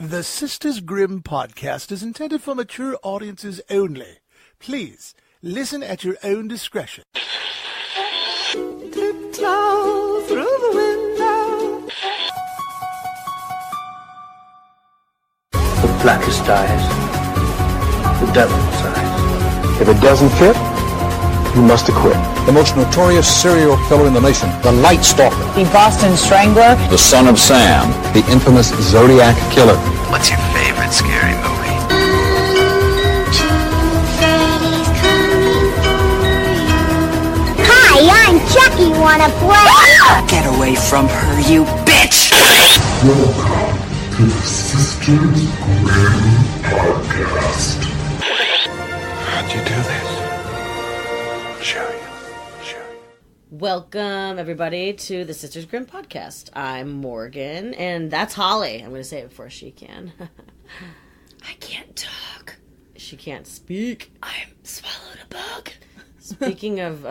The Sisters Grimm podcast is intended for mature audiences only. Please, listen at your own discretion. Tiptoe through the window. The blackest eyes, the devil's eyes. If it doesn't fit, you must acquit. The most notorious serial killer in the nation. The Night Stalker. The Boston Strangler. The Son of Sam. The infamous Zodiac Killer. What's your favorite scary movie? Hi, I'm Chucky. Wanna play? Get away from her, you bitch! Welcome to the Sisters Grimm podcast. How'd you do this? Show you. Welcome, everybody, to the Sisters Grimm podcast. I'm Morgan, and that's Holly. I'm going to say it before she can. I can't talk. She can't speak. I swallowed a bug. Speaking of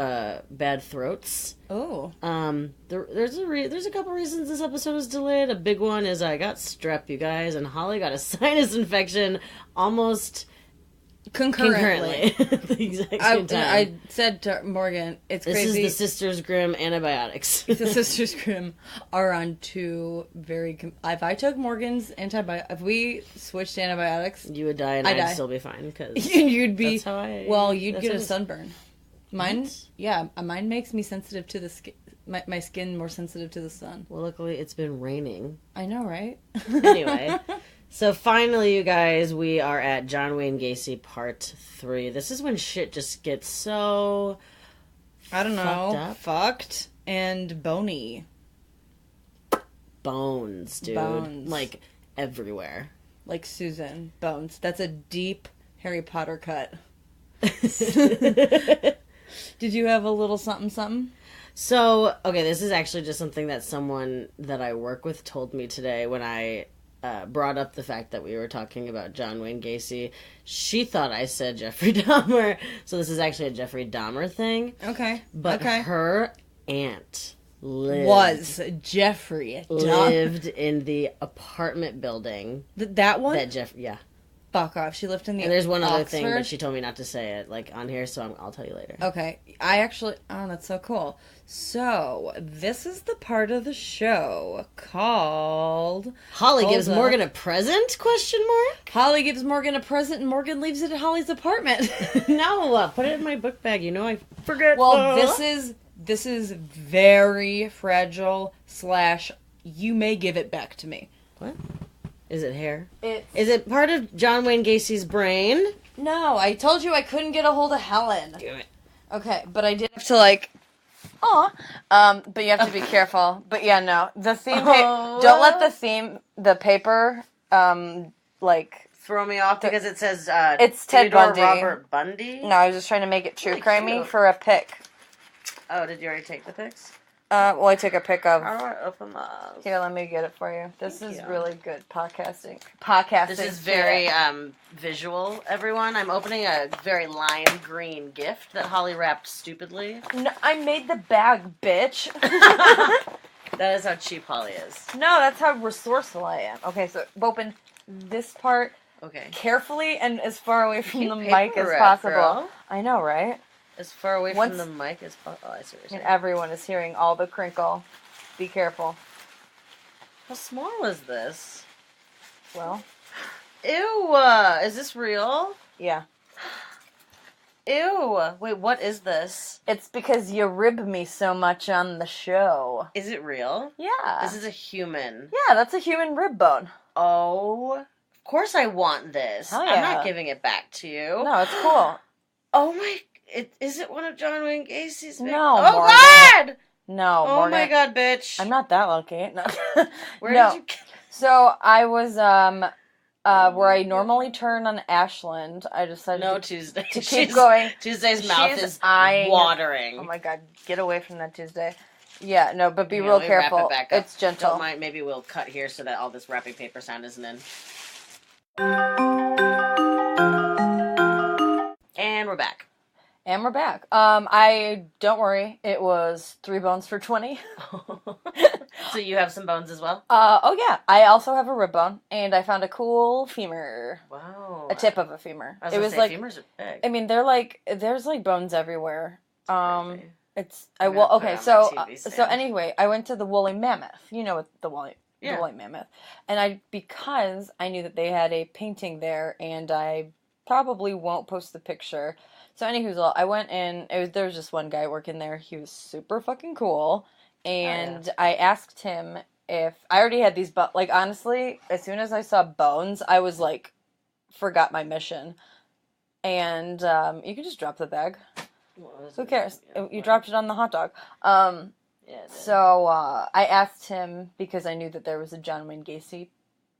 bad throats, there's a couple reasons this episode is delayed. A big one is I got strep, you guys, and Holly got a sinus infection almost concurrently. The exact same time. I said to Morgan, it's this crazy. This is the Sisters Grimm antibiotics. The Sisters Grimm are on two very... if I took Morgan's antibiotics... If we switched antibiotics... You would die and I'd still be fine. Cause you'd be... That's how I... Well, you'd get a is. Sunburn. Mine... What? Yeah, mine makes me sensitive to the skin... My skin more sensitive to the sun. Well, luckily it's been raining. I know, right? Anyway... So finally, you guys, we are at John Wayne Gacy Part 3. This is when shit just gets so... I don't know. Up. Fucked and bony. Bones, dude. Bones. Like, everywhere. Like Susan. Bones. That's a deep Harry Potter cut. Did you have a little something? So, okay, this is actually just something that someone that I work with told me today when I... brought up the fact that we were talking about John Wayne Gacy. She thought I said Jeffrey Dahmer, so this is actually a Jeffrey Dahmer thing. Okay. But her aunt lived in the apartment building. That one? Yeah. Fuck off. She lived in the And there's one other Oxford? thing, but she told me not to say it, like, on here, so I'll tell you later. Okay. I actually... Oh, that's so cool. So, this is the part of the show called... Holly gives Morgan a present? Question mark? Holly gives Morgan a present, and Morgan leaves it at Holly's apartment. No, put it in my book bag. You know I forget. Well, this is very fragile / you may give it back to me. What? Is it hair? Is it part of John Wayne Gacy's brain? No, I told you I couldn't get a hold of Helen. Damn it. Okay, but I did have to, but you have to be careful. But yeah, no. The theme, don't let the paper, throw me off because it says, it's Ted Theodore Bundy. Robert Bundy? No, I was just trying to make it true crimey cute. for a pic. Oh, did you already take the pics? Well, I took a pic of... How do I open those? Here, let me get it for you. This is really good podcasting. This is very visual, everyone. I'm opening a very lime green gift that Holly wrapped stupidly. No, I made the bag, bitch. That is how cheap Holly is. No, that's how resourceful I am. Okay, so open this part carefully and as far away from the mic as possible. Girl. I know, right? As far away from the mic as possible. Oh, I see what you're saying. And everyone is hearing all the crinkle. Be careful. How small is this? Well. Ew! Is this real? Yeah. Ew! Wait, what is this? It's because you rib me so much on the show. Is it real? Yeah. This is a human. Yeah, that's a human rib bone. Oh, of course I want this. Hell yeah. I'm not giving it back to you. No, it's cool. Oh my... Is it one of John Wayne Gacy's? No, Oh, Morgan. God! No, Oh, Morgan. my God, bitch. I'm not that lucky. No. Where did you... So, I was, where I normally turn on Ashland, I decided Tuesday. to keep going. Tuesday's mouth is watering. Oh my God, get away from that Tuesday. Yeah, no, but be real careful. Wrap it back up. It's gentle. Don't mind, maybe we'll cut here so that all this wrapping paper sound isn't in. And we're back. And we're back. Don't worry, it was 3 bones for 20. So you have some bones as well? Oh yeah, I also have a rib bone, and I found a cool femur. Wow. A tip of a femur. It was like femurs are big. I mean, there's like bones everywhere. It's so anyway, I went to the woolly mammoth. You know what the woolly mammoth, and because I knew that they had a painting there, and I probably won't post the picture. So anywho, I went in. There was just one guy working there. He was super fucking cool. And I asked him if I already had these, but like honestly, as soon as I saw bones, I was like, forgot my mission. And you can just drop the bag. Who cares? You dropped it on the hot dog. So I asked him because I knew that there was a John Wayne Gacy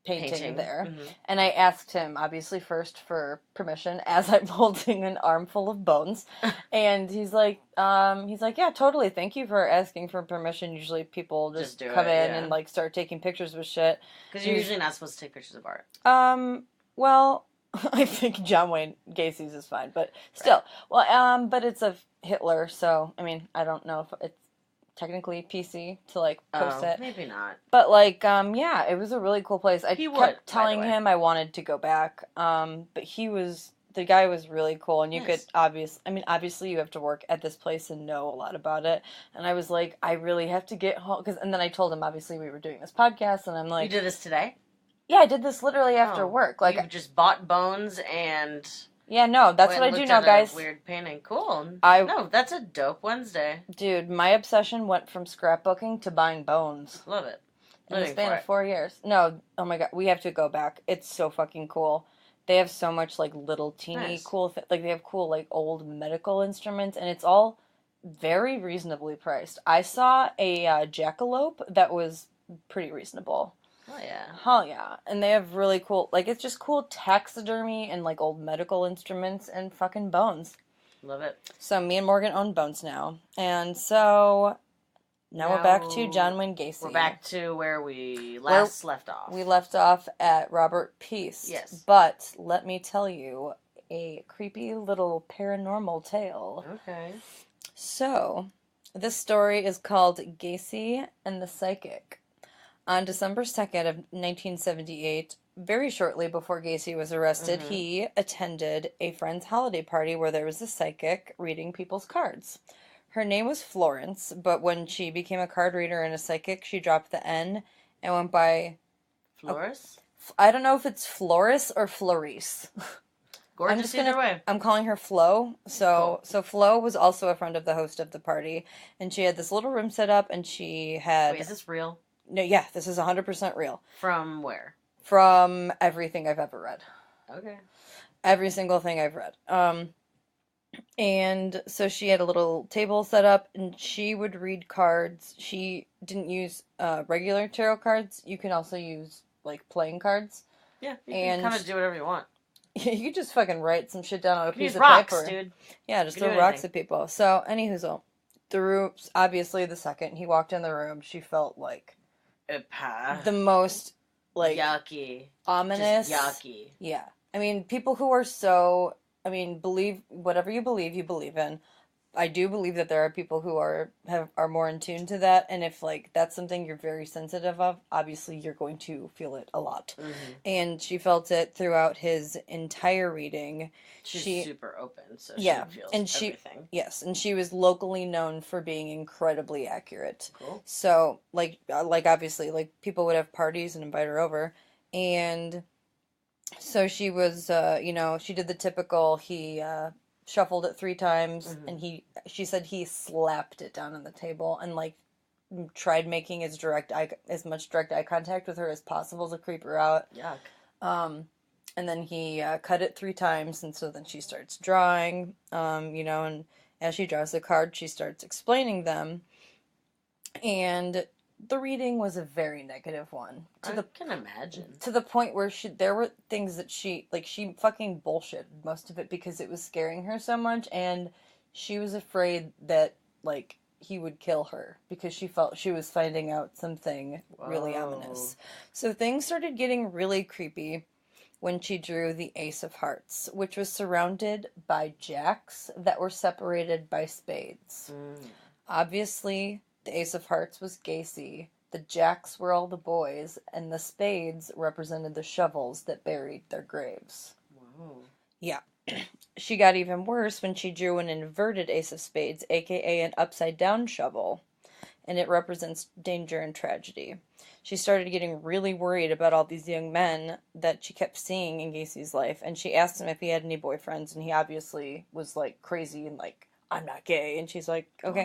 painting there, and I asked him obviously first for permission as I'm holding an armful of bones, and he's like yeah, totally, thank you for asking for permission. Usually people just come in and like start taking pictures with shit because you're usually not supposed to take pictures of art. Well, I think John Wayne Gacy's is fine, but still, but it's of Hitler, so I mean, I don't know if it's technically PC to like post it. Maybe not. But like, yeah, it was a really cool place. I kept telling him I wanted to go back. But the guy was really cool, and you could obviously you have to work at this place and know a lot about it. And I was like, I really have to get home, and then I told him obviously we were doing this podcast, and I'm like, you did this today? Yeah, I did this literally after work. Like, you just bought bones and. Yeah, no, that's what I do now, guys. Weird painting, cool. No, that's a dope Wednesday, dude. My obsession went from scrapbooking to buying bones. Love it. In the span of 4 years. No, oh my god, we have to go back. It's so fucking cool. They have so much like little teeny cool, like they have cool like old medical instruments, and it's all very reasonably priced. I saw a jackalope that was pretty reasonable. Oh yeah. Hell yeah. And they have really cool, like, it's just cool taxidermy and, like, old medical instruments and fucking bones. Love it. So me and Morgan own bones now. And so now we're back to John Wayne Gacy. We're back to where we last left off. We left off at Robert Peace. Yes. But let me tell you a creepy little paranormal tale. Okay. So this story is called Gacy and the Psychic. On December 2nd of 1978, very shortly before Gacy was arrested, he attended a friend's holiday party where there was a psychic reading people's cards. Her name was Florence, but when she became a card reader and a psychic, she dropped the N and went by... Floris? I don't know if it's Floris or Florice. Gorgeous either way. I'm calling her Flo. So Flo was also a friend of the host of the party, and she had this little room set up, and she had... Wait, is this real? No, yeah, this is 100% real. From where? From everything I've ever read. Okay. Every single thing I've read. And so she had a little table set up, and she would read cards. She didn't use regular tarot cards. You can also use, like, playing cards. Yeah, you can kind of do whatever you want. You could just fucking write some shit down on a piece of rocks, paper. Dude. Yeah, just throw rocks at people. So, anywho, obviously the second he walked in the room, she felt like the most, like, yucky, ominous, just yucky. Yeah, I mean, people who are so, believe whatever you believe in. I do believe that there are people who are more in tune to that, and if like that's something you're very sensitive of, obviously you're going to feel it a lot. And she felt it throughout his entire reading. She's super open, so she feels everything. Yes, and she was locally known for being incredibly accurate. Cool. So like obviously like people would have parties and invite her over, and so she was she did the typical shuffled it 3 times, and she said he slapped it down on the table and like tried making as much direct eye contact with her as possible to creep her out. Yuck. And then he cut it 3 times, and so then she starts drawing, and as she draws the card, she starts explaining them, and the reading was a very negative one. I can imagine. To the point where there were things that she fucking bullshitted most of it because it was scaring her so much, and she was afraid that, like, he would kill her because she felt she was finding out something really ominous. So things started getting really creepy when she drew the Ace of Hearts, which was surrounded by jacks that were separated by spades. Obviously, the Ace of Hearts was Gacy, The jacks were all the boys, and the spades represented the shovels that buried their graves. Wow. Yeah. She got even worse when she drew an inverted ace of spades, aka an upside-down shovel, and it represents danger and tragedy. She started getting really worried about all these young men that she kept seeing in Gacy's life, and she asked him if he had any boyfriends, and he obviously was, like, crazy and like, I'm not gay, and she's like, okay.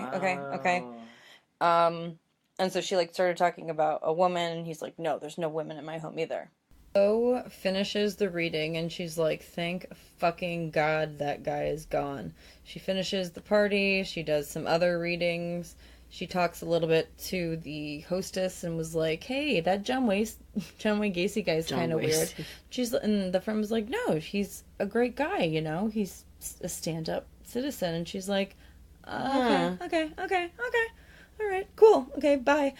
And so she, like, started talking about a woman, and he's like, no, there's no women in my home either. So finishes the reading, and she's like, thank fucking God that guy is gone. She finishes the party, she does some other readings, she talks a little bit to the hostess and was like, hey, that John Wayne Gacy guy's kind of weird. And the friend was like, no, he's a great guy, you know, he's a stand-up citizen. And she's like, okay. All right, cool. Okay, bye.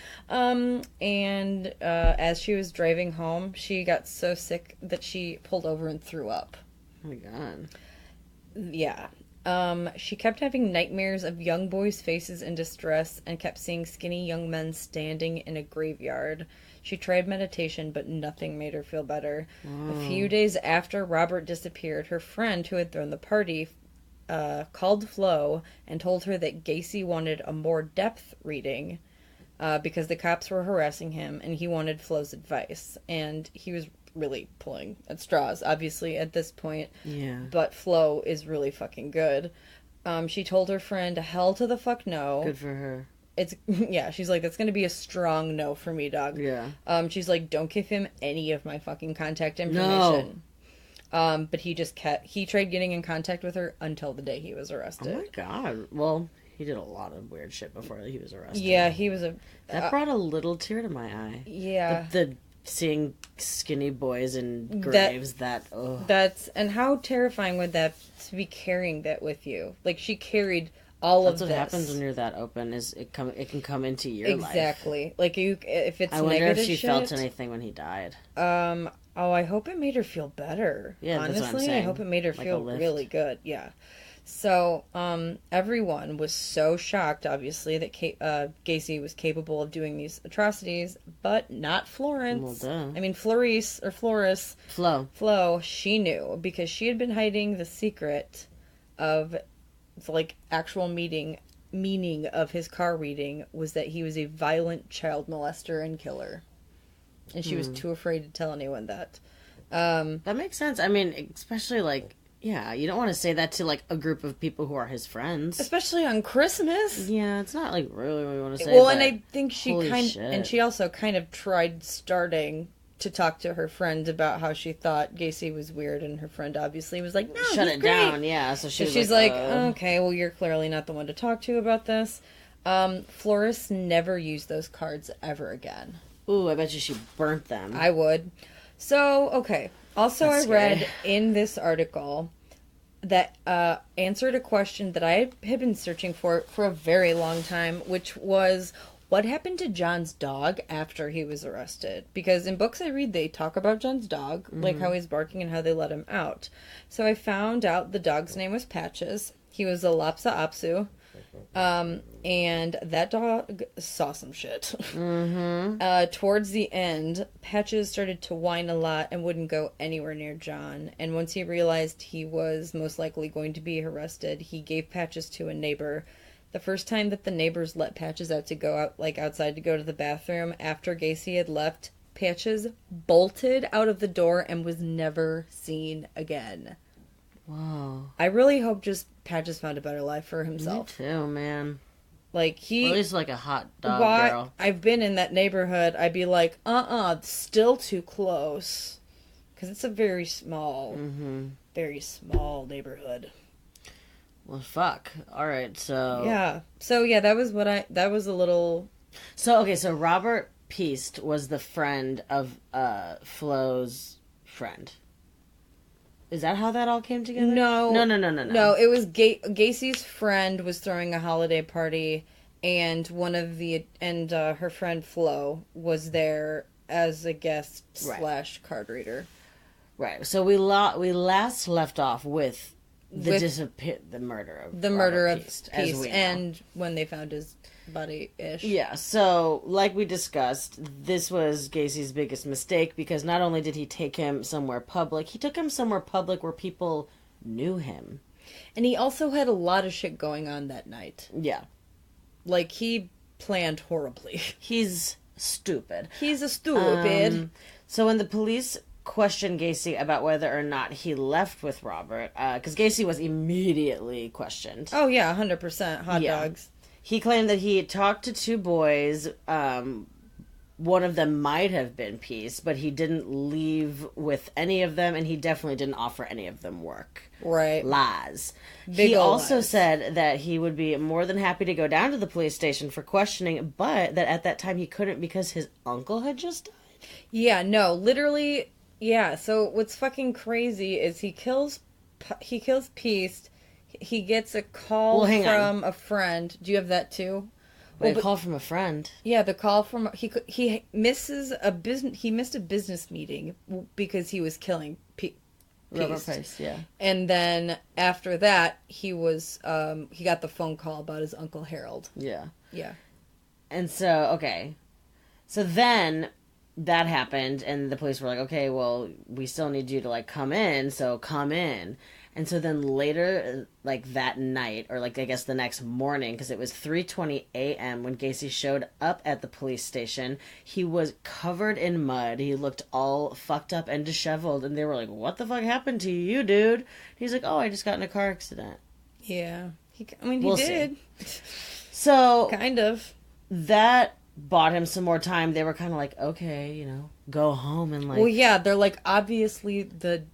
As she was driving home, she got so sick that she pulled over and threw up. Oh my God. Yeah. She kept having nightmares of young boys' faces in distress and kept seeing skinny young men standing in a graveyard. She tried meditation, but nothing made her feel better. A few days after Robert disappeared, her friend who had thrown the party called Flo and told her that Gacy wanted a more depth reading because the cops were harassing him and he wanted Flo's advice. And he was really pulling at straws, obviously, at this point. Yeah. But Flo is really fucking good. She told her friend, hell to the fuck no. Good for her. Yeah, she's like, that's gonna be a strong no for me, dog. Yeah. She's like, don't give him any of my fucking contact information. No. But he tried getting in contact with her until the day he was arrested. Oh my God. Well, he did a lot of weird shit before he was arrested. Yeah, he was that brought a little tear to my eye. Yeah. The seeing skinny boys in graves and how terrifying would that to be carrying that with you? Like, she carried all of this. That's what happens when you're that open, is it can come into your life. Exactly. Like, if it's I wonder if she shit, felt anything when he died. Oh, I hope it made her feel better. Yeah, honestly, that's what I'm saying. I hope it made her feel really good. Yeah. So, everyone was so shocked, obviously, that Gacy was capable of doing these atrocities, but not Florence. Well, duh. I mean, Floris. Flo, she knew, because she had been hiding the secret of, like, actual meaning of his car reading was that he was a violent child molester and killer. And she was too afraid to tell anyone that. That makes sense. I mean, especially, like, yeah, you don't want to say that to, like, a group of people who are his friends. Especially on Christmas. Yeah, it's not, like, really what we want to say. Well, and I think she also kind of tried starting to talk to her friend about how she thought Gacy was weird, and her friend obviously was like, no, shut he's it great. Down, yeah. So she's like, okay, well, you're clearly not the one to talk to about this. Florist never used those cards ever again. Ooh, I bet you she burnt them. I would. So, okay. Also, I read in this article that answered a question that I had been searching for a very long time, which was, what happened to John's dog after he was arrested? Because in books I read, they talk about John's dog, like how he's barking and how they let him out. So I found out the dog's name was Patches. He was a Lhasa Apso. And that dog saw some shit. Towards the end, Patches started to whine a lot and wouldn't go anywhere near John. And once he realized he was most likely going to be arrested, he gave Patches to a neighbor. The first time that the neighbors let Patches out to go out, like outside to go to the bathroom, after Gacy had left, Patches bolted out of the door and was never seen again. Wow. I really hope just Patches found a better life for himself. Me too, man. Like, at least like a hot dog girl. I've been in that neighborhood, I'd be like, still too close. Because it's a very small neighborhood. Well, fuck. Alright, so... Yeah. So, yeah, that was a little... So, okay, so Robert Peast was the friend of Flo's friend. Is that how that all came together? No. No, it was Gacy's friend was throwing a holiday party, and her friend Flo was there as a guest / card reader. Right. So we last left off with the murder of the murder Robert of Peast, as Peast, we know. and when they found his body-ish. Yeah, so like we discussed, this was Gacy's biggest mistake because not only did he take him somewhere public, he took him somewhere public where people knew him. And he also had a lot of shit going on that night. Yeah. Like, he planned horribly. He's stupid. He's a stupid. So when the police questioned Gacy about whether or not he left with Robert, because Gacy was immediately questioned. Oh, yeah, 100%. Hot dogs. He claimed that he talked to 2 boys. One of them might have been Peast, but he didn't leave with any of them, and he definitely didn't offer any of them work. Right. Lies. Big he ol' also lies. said that he would be more than happy to go down to the police station for questioning, but that at that time he couldn't because his uncle had just died. Yeah, no, literally, yeah. So what's fucking crazy is he kills Peast. He gets a call from a friend. Do you have that too? Wait, a call from a friend. Yeah, the call from he misses a business. He missed a business meeting because he was killing Robert Peast, yeah. And then after that, he got the phone call about his Uncle Harold. Yeah. Yeah. And so, okay. So then that happened, and the police were like, okay, well, we still need you to, like, come in, so come in. And so then later, like, that night, or, like, I guess the next morning, because it was 3:20 a.m. when Gacy showed up at the police station, he was covered in mud. He looked all fucked up and disheveled, and they were like, what the fuck happened to you, dude? He's like, oh, I just got in a car accident. Yeah. He did. See. So... kind of. That bought him some more time. They were kind of like, okay, you know, go home and, like... Well, yeah, they're like, obviously the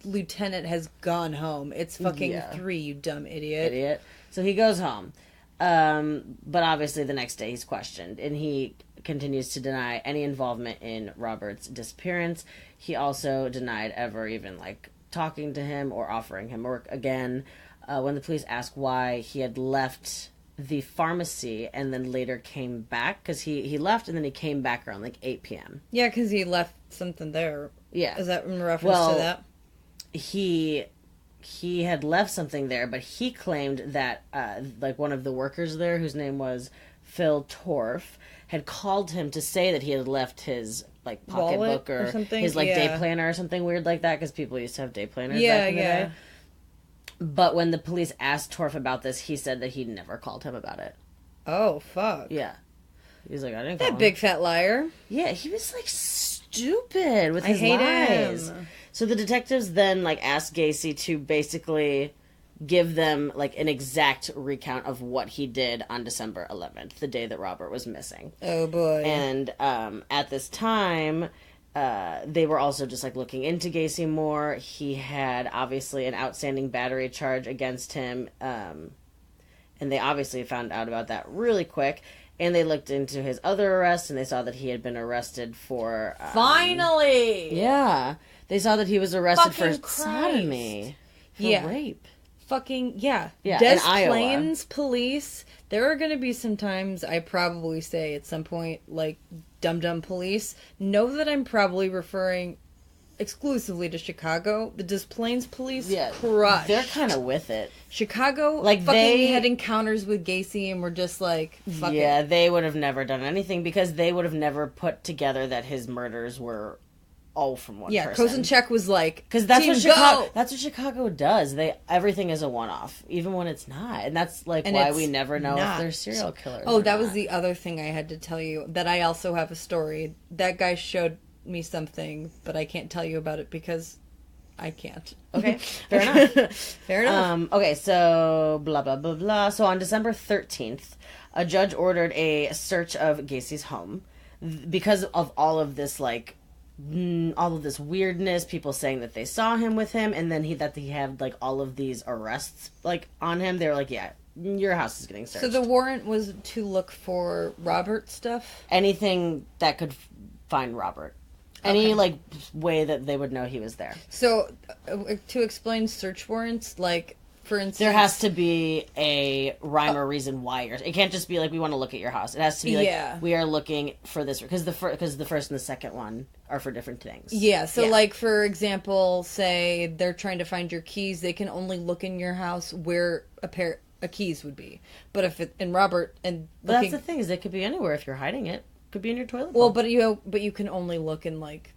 lieutenant has gone home. It's fucking 3, you dumb idiot. So he goes home. But obviously the next day he's questioned, and he continues to deny any involvement in Robert's disappearance. He also denied ever even, like, talking to him or offering him work again. When the police asked why he had left the pharmacy and then later came back, because he left and then he came back around, like, 8 p.m. Yeah, because he left something there. Yeah. Is that in reference to that? He had left something there, but he claimed that like one of the workers there, whose name was Phil Torf, had called him to say that he had left his, like, pocketbook or something? his, like, day planner or something weird like that, because people used to have day planners back in the day. But when the police asked Torf about this, he said that he never called him about it. Oh, fuck. Yeah. He's like, I didn't call him. That big fat liar. Yeah, he was, like, stupid with his hate lies. him. So the detectives then, like, asked Gacy to basically give them, like, an exact recount of what he did on December 11th, the day that Robert was missing. Oh, boy. And at this time, they were also just, like, looking into Gacy more. He had, obviously, an outstanding battery charge against him, and they obviously found out about that really quick. And they looked into his other arrests, and they saw that he had been arrested for... Finally! Yeah. They saw that he was arrested Fucking for sodomy. For rape. Fucking, yeah. Yeah, Des in Iowa. Plains police, there are going to be some times I probably say at some point, like, dum-dum police. Know that I'm probably referring exclusively to Chicago. The Des Plains police crush. They're kind of with it. Chicago, like, fucking they had encounters with Gacy and were just like, fuck yeah, it. they would have never done anything because they would have never put together that his murders were all from one person. Kozenchek was like, because that's what Chicago. Go! That's what Chicago does. Everything is a one-off, even when it's not, and that's like why we never know if they're serial killers. Oh, that was the other thing I had to tell you. That I also have a story. That guy showed me something, but I can't tell you about it because I can't. Okay, fair enough. Fair enough. Okay, so blah blah blah blah. So on December 13th, a judge ordered a search of Gacy's home because of all of this, like, all of this weirdness, people saying that they saw him with him, and then he had, like, all of these arrests, like, on him. They were like, yeah, your house is getting searched. So the warrant was to look for Robert stuff? Anything that could find Robert. Any, like, way that they would know he was there. So, to explain search warrants, like, for instance, there has to be a rhyme or reason why it can't just be like, we want to look at your house. It has to be like, we are looking for this, because the first and the second one are for different things. Yeah, so like, for example, say they're trying to find your keys, they can only look in your house where a pair of keys would be. But if it, and Robert, and that's the thing, is it could be anywhere if you're hiding it. It could be in your toilet bowl. Well, but you can only look in, like,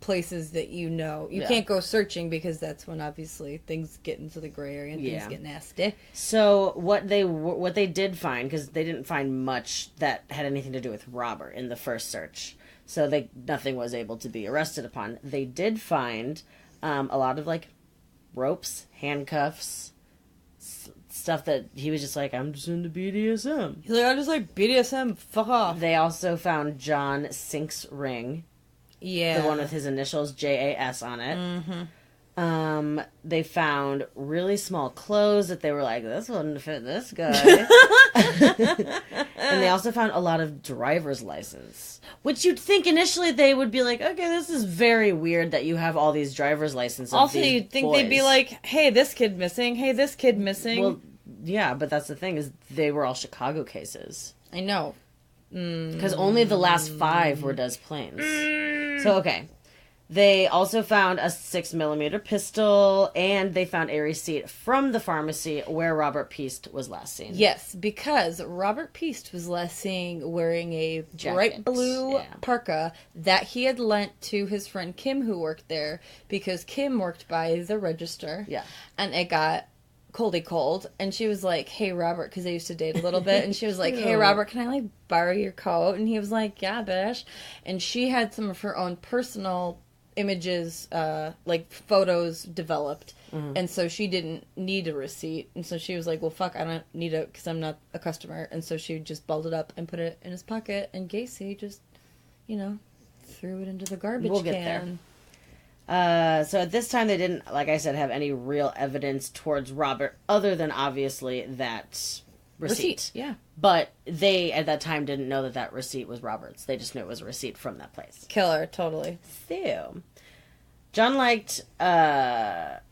places that you can't go searching, because that's when obviously things get into the gray area and things get nasty. So what they did find, because they didn't find much that had anything to do with Robert in the first search, so nothing was able to be arrested upon. They did find a lot of like ropes, handcuffs, stuff that he was just like, I'm just into BDSM. He's like, I just like BDSM, fuck off. They also found John Sink's ring. Yeah. The one with his initials, JAS, on it. Mm-hmm. They found really small clothes that they were like, this wouldn't fit this guy. And they also found a lot of driver's license, which you'd think initially they would be like, okay, this is very weird that you have all these driver's licenses. Also, you'd think they'd be like, hey, this kid missing. Hey, this kid missing. Well, yeah, but that's the thing, is they were all Chicago cases. I know. Because only the last 5 were Des Plaines. So, okay. They also found a 6mm pistol, and they found a receipt from the pharmacy where Robert Piest was last seen. Yes, because Robert Piest was last seen wearing a bright blue parka that he had lent to his friend Kim, who worked there, because Kim worked by the register. Yeah. And it got cold, and she was like, hey, Robert, because they used to date a little bit, and she was like, hey, Robert, can I, like, borrow your coat? And he was like, yeah, bitch. And she had some of her own personal images, like, photos developed, and so she didn't need a receipt, and so she was like, well, fuck, I don't need it, because I'm not a customer, and so she just balled it up and put it in his pocket, and Gacy just, threw it into the garbage can. Get there. So at this time, they didn't, like I said, have any real evidence towards Robert, other than obviously that receipt. Yeah. But they, at that time, didn't know that receipt was Robert's. They just knew it was a receipt from that place. Killer, totally. So, John liked, Pina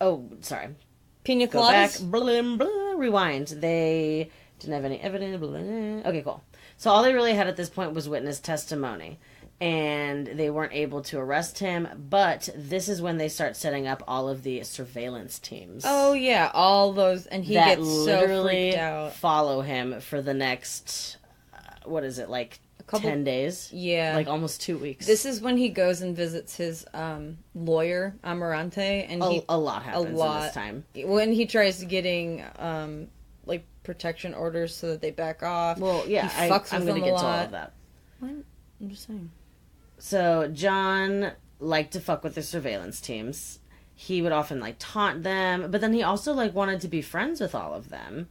coladas? Go back, blah, blah, rewind. They didn't have any evidence, blah, blah. Okay, cool. So all they really had at this point was witness testimony. And they weren't able to arrest him, but this is when they start setting up all of the surveillance teams. Oh yeah, all those, and he gets so freaked out. Follow him for the next, what is it, like 10 days? Yeah. Like almost 2 weeks. This is when he goes and visits his lawyer, Amarante, and a lot happens in this time. When he tries getting like protection orders so that they back off. Well, yeah, he fucks I'm going to get to all of that. What? I'm just saying. So, John liked to fuck with the surveillance teams. He would often, like, taunt them, but then he also, like, wanted to be friends with all of them.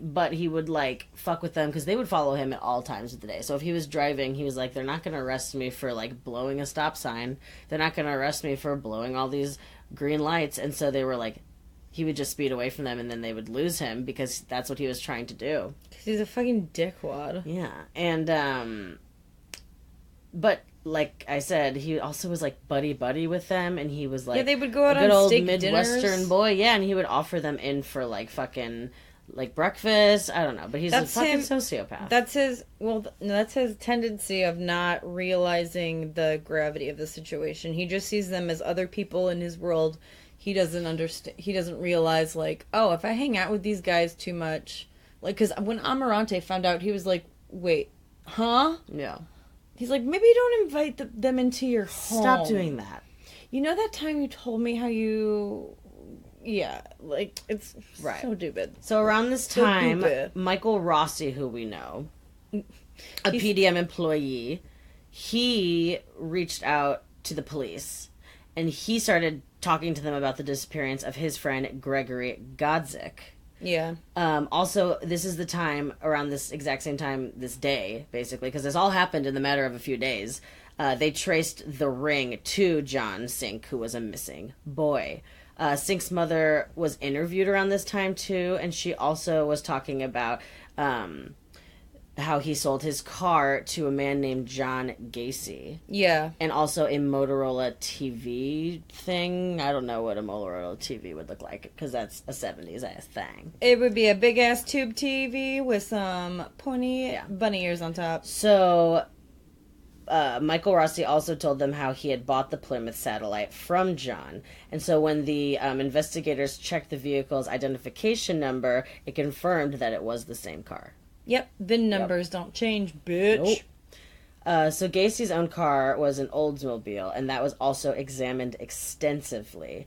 But he would, like, fuck with them because they would follow him at all times of the day. So if he was driving, he was like, they're not going to arrest me for, like, blowing a stop sign. They're not going to arrest me for blowing all these green lights. And so they were, like, he would just speed away from them, and then they would lose him because that's what he was trying to do. Because he's a fucking dickwad. Yeah. And, but like I said, he also was like buddy with them, and he was like, they would go out a good on old steak Midwestern dinners. boy, and he would offer them in for like fucking like breakfast. I don't know, but he's a fucking sociopath. That's his. Well, that's his tendency of not realizing the gravity of the situation. He just sees them as other people in his world. He doesn't understand. He doesn't realize, like, oh, if I hang out with these guys too much, like, because when Amarante found out, he was like, wait, huh? Yeah. He's like, maybe don't invite them into your home. Stop doing that. You know that time you told me how you... Yeah, like, it's so stupid. So around this time, Michael Rossi, who we know, a PDM employee, he reached out to the police, and he started talking to them about the disappearance of his friend Gregory Godzik. Yeah. Also, this is the time, around this exact same time, this day, basically, because this all happened in the matter of a few days. They traced the ring to John Sink, who was a missing boy. Sink's mother was interviewed around this time, too, and she also was talking about how he sold his car to a man named John Gacy. Yeah. And also a Motorola TV thing. I don't know what a Motorola TV would look like, because that's a 70s ass thing. It would be a big ass tube TV with some pointy bunny ears on top. So, Michael Rossi also told them how he had bought the Plymouth Satellite from John. And so when the investigators checked the vehicle's identification number, it confirmed that it was the same car. Yep, VIN numbers don't change, bitch. Nope. So Gacy's own car was an Oldsmobile, and that was also examined extensively,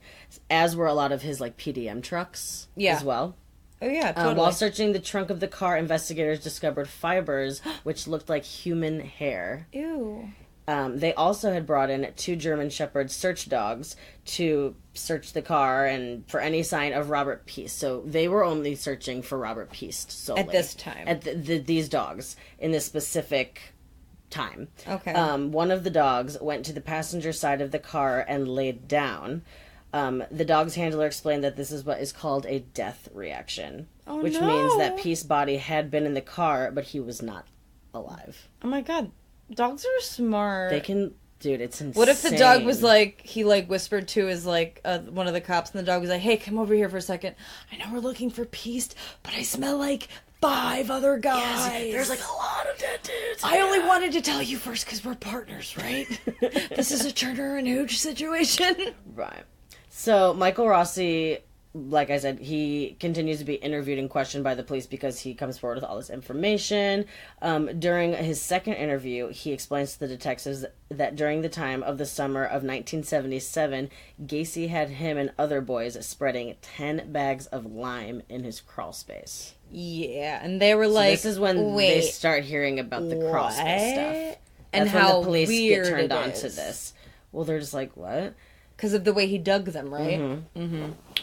as were a lot of his like PDM trucks as well. Oh yeah, totally. While searching the trunk of the car, investigators discovered fibers which looked like human hair. Ew. They also had brought in 2 German Shepherd search dogs to search the car and for any sign of Robert Peast. So they were only searching for Robert Peast solely. At this time. At these dogs in this specific time. Okay. One of the dogs went to the passenger side of the car and laid down. The dog's handler explained that this is what is called a death reaction, which means that Peast's body had been in the car, but he was not alive. Oh my god. Dogs are smart. They can... Dude, it's insane. What if the dog was like, he like whispered to his like, one of the cops, and the dog was like, hey, come over here for a second. I know we're looking for Peast, but I smell like 5 other guys. Yes, there's like a lot of dead dudes. I only wanted to tell you first because we're partners, right? This is a Turner and Hooch situation. Right. So, Michael Rossi, like I said, he continues to be interviewed and questioned by the police because he comes forward with all this information. During his second interview, he explains to the detectives that during the time of the summer of 1977, Gacy had him and other boys spreading 10 bags of lime in his crawl space. Yeah, and they were like... So this is when they start hearing about the crawl space stuff. And that's how when the police weird get turned it on is. to this. Well, they're just like, what? Because of the way he dug them, right?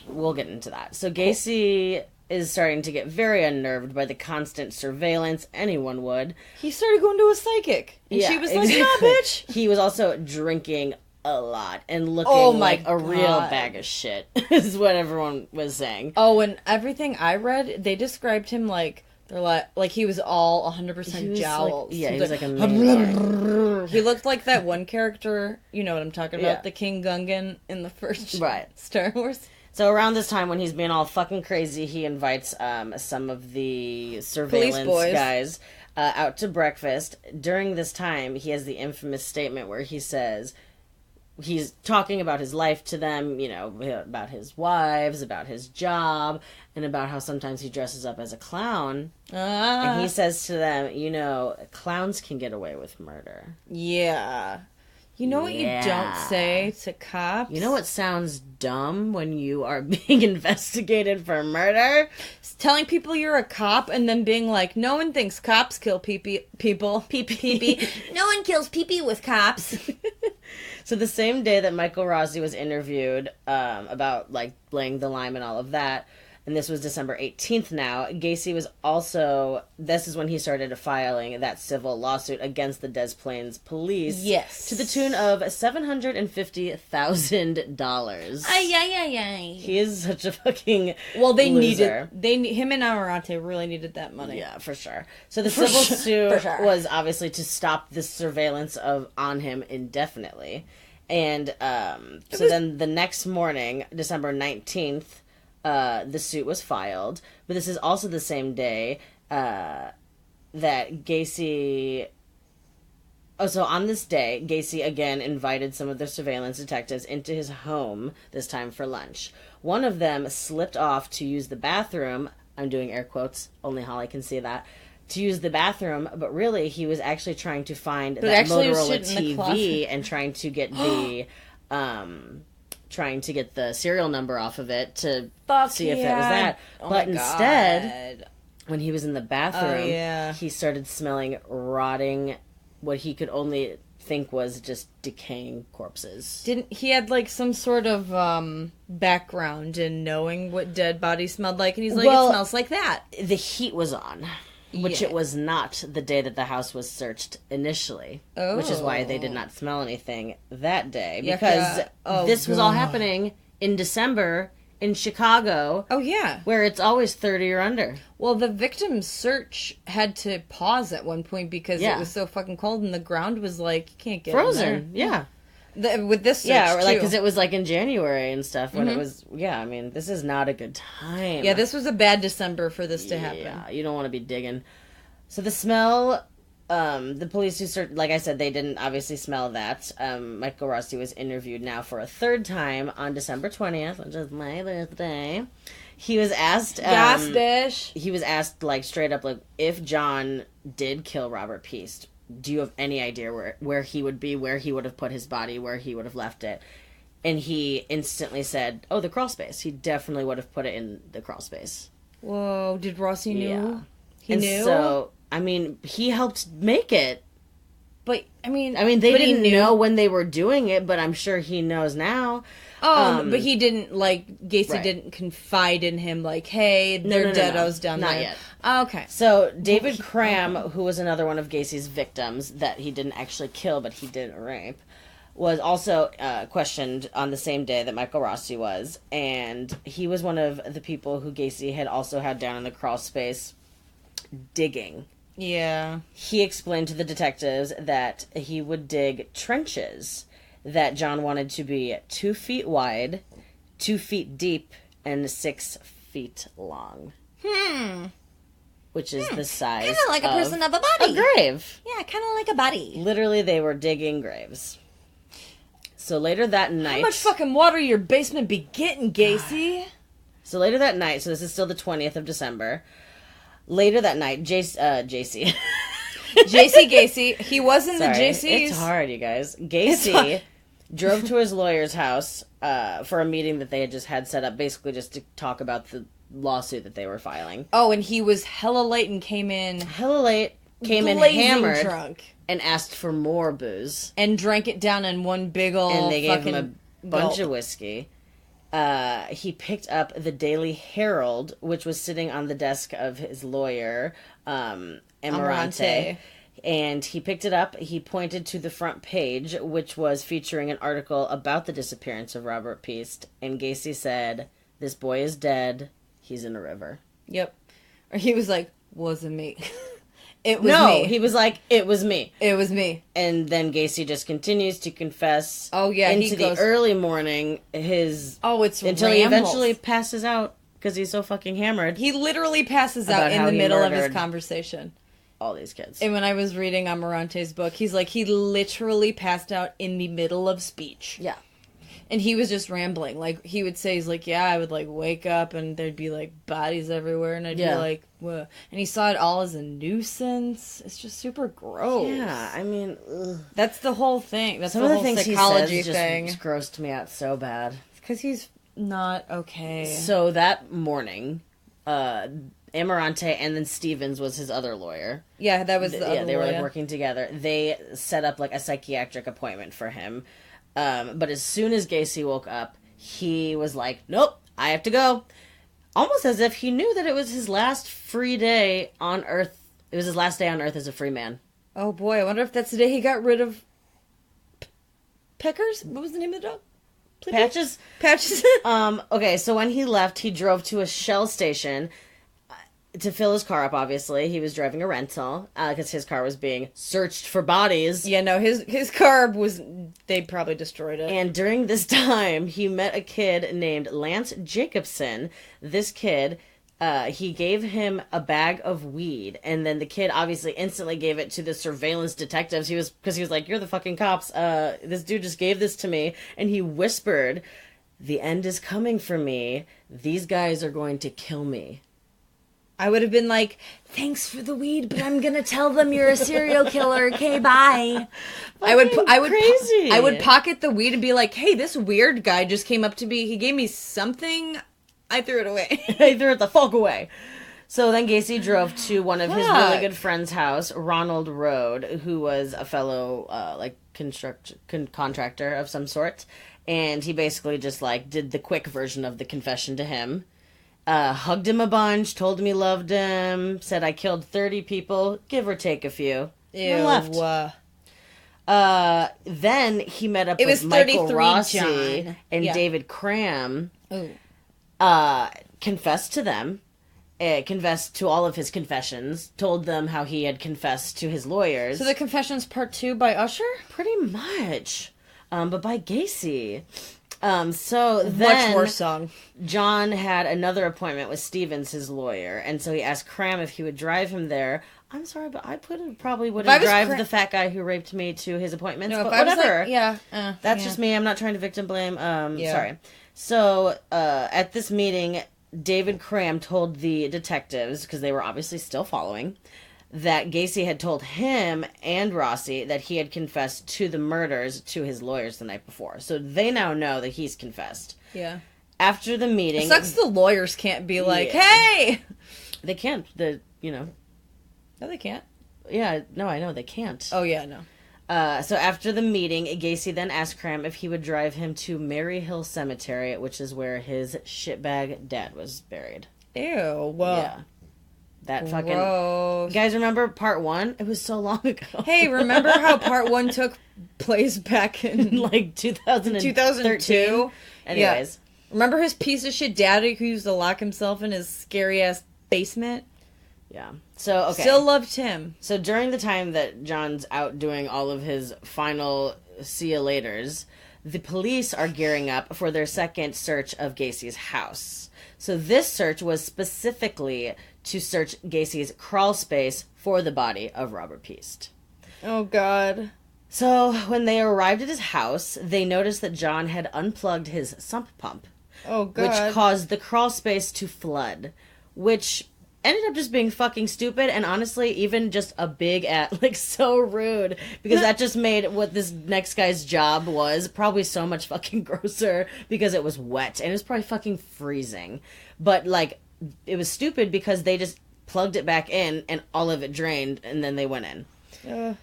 We'll get into that. So Gacy is starting to get very unnerved by the constant surveillance. Anyone would. He started going to a psychic. And she was like, nah, bitch. He was also drinking a lot and looking like a real bag of shit, is what everyone was saying. Oh, and everything I read, they described him like... They're like he was all 100% jowls. Like, he was like a maniac. He looked like that one character, you know what I'm talking about, the King Gungan in the first Star Wars. So around this time when he's being all fucking crazy, he invites some of the surveillance guys out to breakfast. During this time, he has the infamous statement where he says... He's talking about his life to them, you know, about his wives, about his job, and about how sometimes he dresses up as a clown. And he says to them, you know, clowns can get away with murder. Yeah. You know what you don't say to cops? You know what sounds dumb when you are being investigated for murder? It's telling people you're a cop and then being like, no one thinks cops kill people. Pee-pee. No one kills pee-pee with cops. So the same day that Michael Rossi was interviewed about, like, laying the lime and all of that, and this was December 18th now, Gacy was also... This is when he started filing that civil lawsuit against the Des Plaines police. Yes. To the tune of $750,000. Ay. He is such a fucking loser. Him and Amarante really needed that money. Yeah, for sure. So the civil suit was obviously to stop this surveillance on him indefinitely. And then the next morning, December 19th, the suit was filed, but this is also the same day that Gacy... Oh, so on this day, Gacy again invited some of the surveillance detectives into his home, this time for lunch. One of them slipped off to use the bathroom. I'm doing air quotes, only Holly can see that. To use the bathroom, but really he was actually trying to find that Motorola TV and trying to get the... trying to get the serial number off of it to see if it was that. But instead, when he was in the bathroom, he started smelling rotting, what he could only think was just decaying corpses. He had like some sort of background in knowing what dead bodies smelled like, and he's like, it smells like that. The heat was on. Which it was not the day that the house was searched initially. Oh. Which is why they did not smell anything that day. Because this was all happening in December, in Chicago. Oh, yeah. Where it's always 30 or under. Well, the victim search had to pause at one point because it was so fucking cold and the ground was like, you can't get frozen. in there. Yeah. With this search, yeah, or like, too. because it was like in January and stuff when it was, I mean, this is not a good time. Yeah, this was a bad December for this to happen. Yeah, you don't want to be digging. So the smell, the police who searched, like I said, they didn't obviously smell that. Michael Rossi was interviewed now for a third time on December 20th, which is my birthday. He was asked, Yes, bitch. He was asked, like, straight up, like, if John did kill Robert Piest, do you have any idea where he would be, where he would have put his body, where he would have left it? And he instantly said, oh, the crawl space. He definitely would have put it in the crawl space. Whoa, did Rossi knew? Yeah. He knew? So, I mean, he helped make it. But, I mean, they didn't know when they were doing it, but I'm sure he knows now. Oh, but he didn't, like, Gacy right. didn't confide in him, like, hey, they're deados down Not there. yet. Oh, okay. So, David Cram, who was another one of Gacy's victims that he didn't actually kill, but he did rape, was also questioned on the same day that Michael Rossi was, and he was one of the people who Gacy had also had down in the crawl space digging. Yeah. He explained to the detectives that he would dig trenches that John wanted to be 2 feet wide, 2 feet deep, and 6 feet long. Which is the size Kind of like a person of a body. A grave. Yeah, kind of like a body. Literally, they were digging graves. So later that night... How much fucking water your basement be getting, Gacy? So later that night, so this is still the 20th of December. Later that night, Gacy. Gacy. He was in Sorry, the JCs. It's hard, you guys. Gacy drove to his lawyer's house for a meeting that they had just had set up, basically just to talk about the lawsuit that they were filing. Oh, and he was hella late and came in hammered drunk. And asked for more booze. And drank it down in one big ol' and they gave him a bunch gulp. of whiskey. He picked up the Daily Herald, which was sitting on the desk of his lawyer, Amarante. And he picked it up. He pointed to the front page, which was featuring an article about the disappearance of Robert Piest. And Gacy said, "This boy is dead. He's in a river." Yep. Or he was like, "Wasn't me." It was me. He was like, "It was me. It was me." And then Gacy just continues to confess. Oh yeah, into the early morning. Until he eventually passes out because he's so fucking hammered. He literally passes out in the middle of his conversation. All these kids. And when I was reading Amarante's book, he's like, he literally passed out in the middle of speech. Yeah. And he was just rambling. Like, he would say, he's like, yeah, I would, like, wake up and there'd be, like, bodies everywhere. And I'd be like, whoa. And he saw it all as a nuisance. It's just super gross. Yeah, I mean, ugh. That's the whole thing. That's Some the of the whole things psychology he says thing. just grossed me out so bad. Because he's not okay. So that morning, Amarante and then Stevens was his other lawyer. Yeah, that was the other they were, lawyer. like, working together. They set up, like, a psychiatric appointment for him. But as soon as Gacy woke up, he was like, nope, I have to go. Almost as if he knew that it was his last free day on Earth. It was his last day on Earth as a free man. Oh boy, I wonder if that's the day he got rid of Peckers? What was the name of the dog? Patches? Okay, so when he left, he drove to a Shell station to fill his car up, obviously. He was driving a rental, because his car was being searched for bodies. Yeah, no, his car was... They probably destroyed it. And during this time, he met a kid named Lance Jacobson. This kid, he gave him a bag of weed, and then the kid obviously instantly gave it to the surveillance detectives. Because he was like, you're the fucking cops. This dude just gave this to me. And he whispered, the end is coming for me. These guys are going to kill me. I would have been like, thanks for the weed, but I'm gonna tell them you're a serial killer. Okay, bye. I would pocket the weed and be like, hey, this weird guy just came up to me. He gave me something. I threw it away. I threw it the fuck away. So then Gacy drove to one of his really good friend's house, Ronald Rode, who was a fellow contractor of some sort, and he basically just like did the quick version of the confession to him. Hugged him a bunch, told him he loved him, said I killed 30 people, give or take a few, and left. Then he met up with Michael Rossi and David Cram. Ooh. confessed to them, confessed to all of his confessions, told them how he had confessed to his lawyers. So the Confessions Part 2 by Usher? Pretty much. But by Gacy. So then... Much more song. John had another appointment with Stevens, his lawyer, and so he asked Cram if he would drive him there. I'm sorry, but I probably wouldn't drive the fat guy who raped me to his appointments, but whatever. That's just me. I'm not trying to victim blame. Sorry. So, at this meeting, David Cram told the detectives, because they were obviously still following, that Gacy had told him and Rossi that he had confessed to the murders to his lawyers the night before. So they now know that he's confessed. Yeah. After the meeting... It sucks the lawyers can't be like, hey! They can't. No, they can't. Yeah, no, I know, they can't. Oh, yeah, no. So after the meeting, Gacy then asked Cram if he would drive him to Mary Hill Cemetery, which is where his shitbag dad was buried. Ew, well... Yeah. That fucking... Gross. You guys remember part 1? It was so long ago. Hey, remember how part 1 took place back in... like 2002? Anyways. Yeah. Remember his piece of shit daddy who used to lock himself in his scary ass basement? Yeah. So, okay. Still loved him. So during the time that John's out doing all of his final see you laters, the police are gearing up for their second search of Gacy's house. So this search was specifically to search Gacy's crawl space for the body of Robert Piest. Oh, God. So when they arrived at his house, they noticed that John had unplugged his sump pump. Oh, God. Which caused the crawl space to flood, which ended up just being fucking stupid, and honestly, even just a big so rude, because that just made what this next guy's job was probably so much fucking grosser, because it was wet, and it was probably fucking freezing. But, it was stupid because they just plugged it back in, and all of it drained, and then they went in.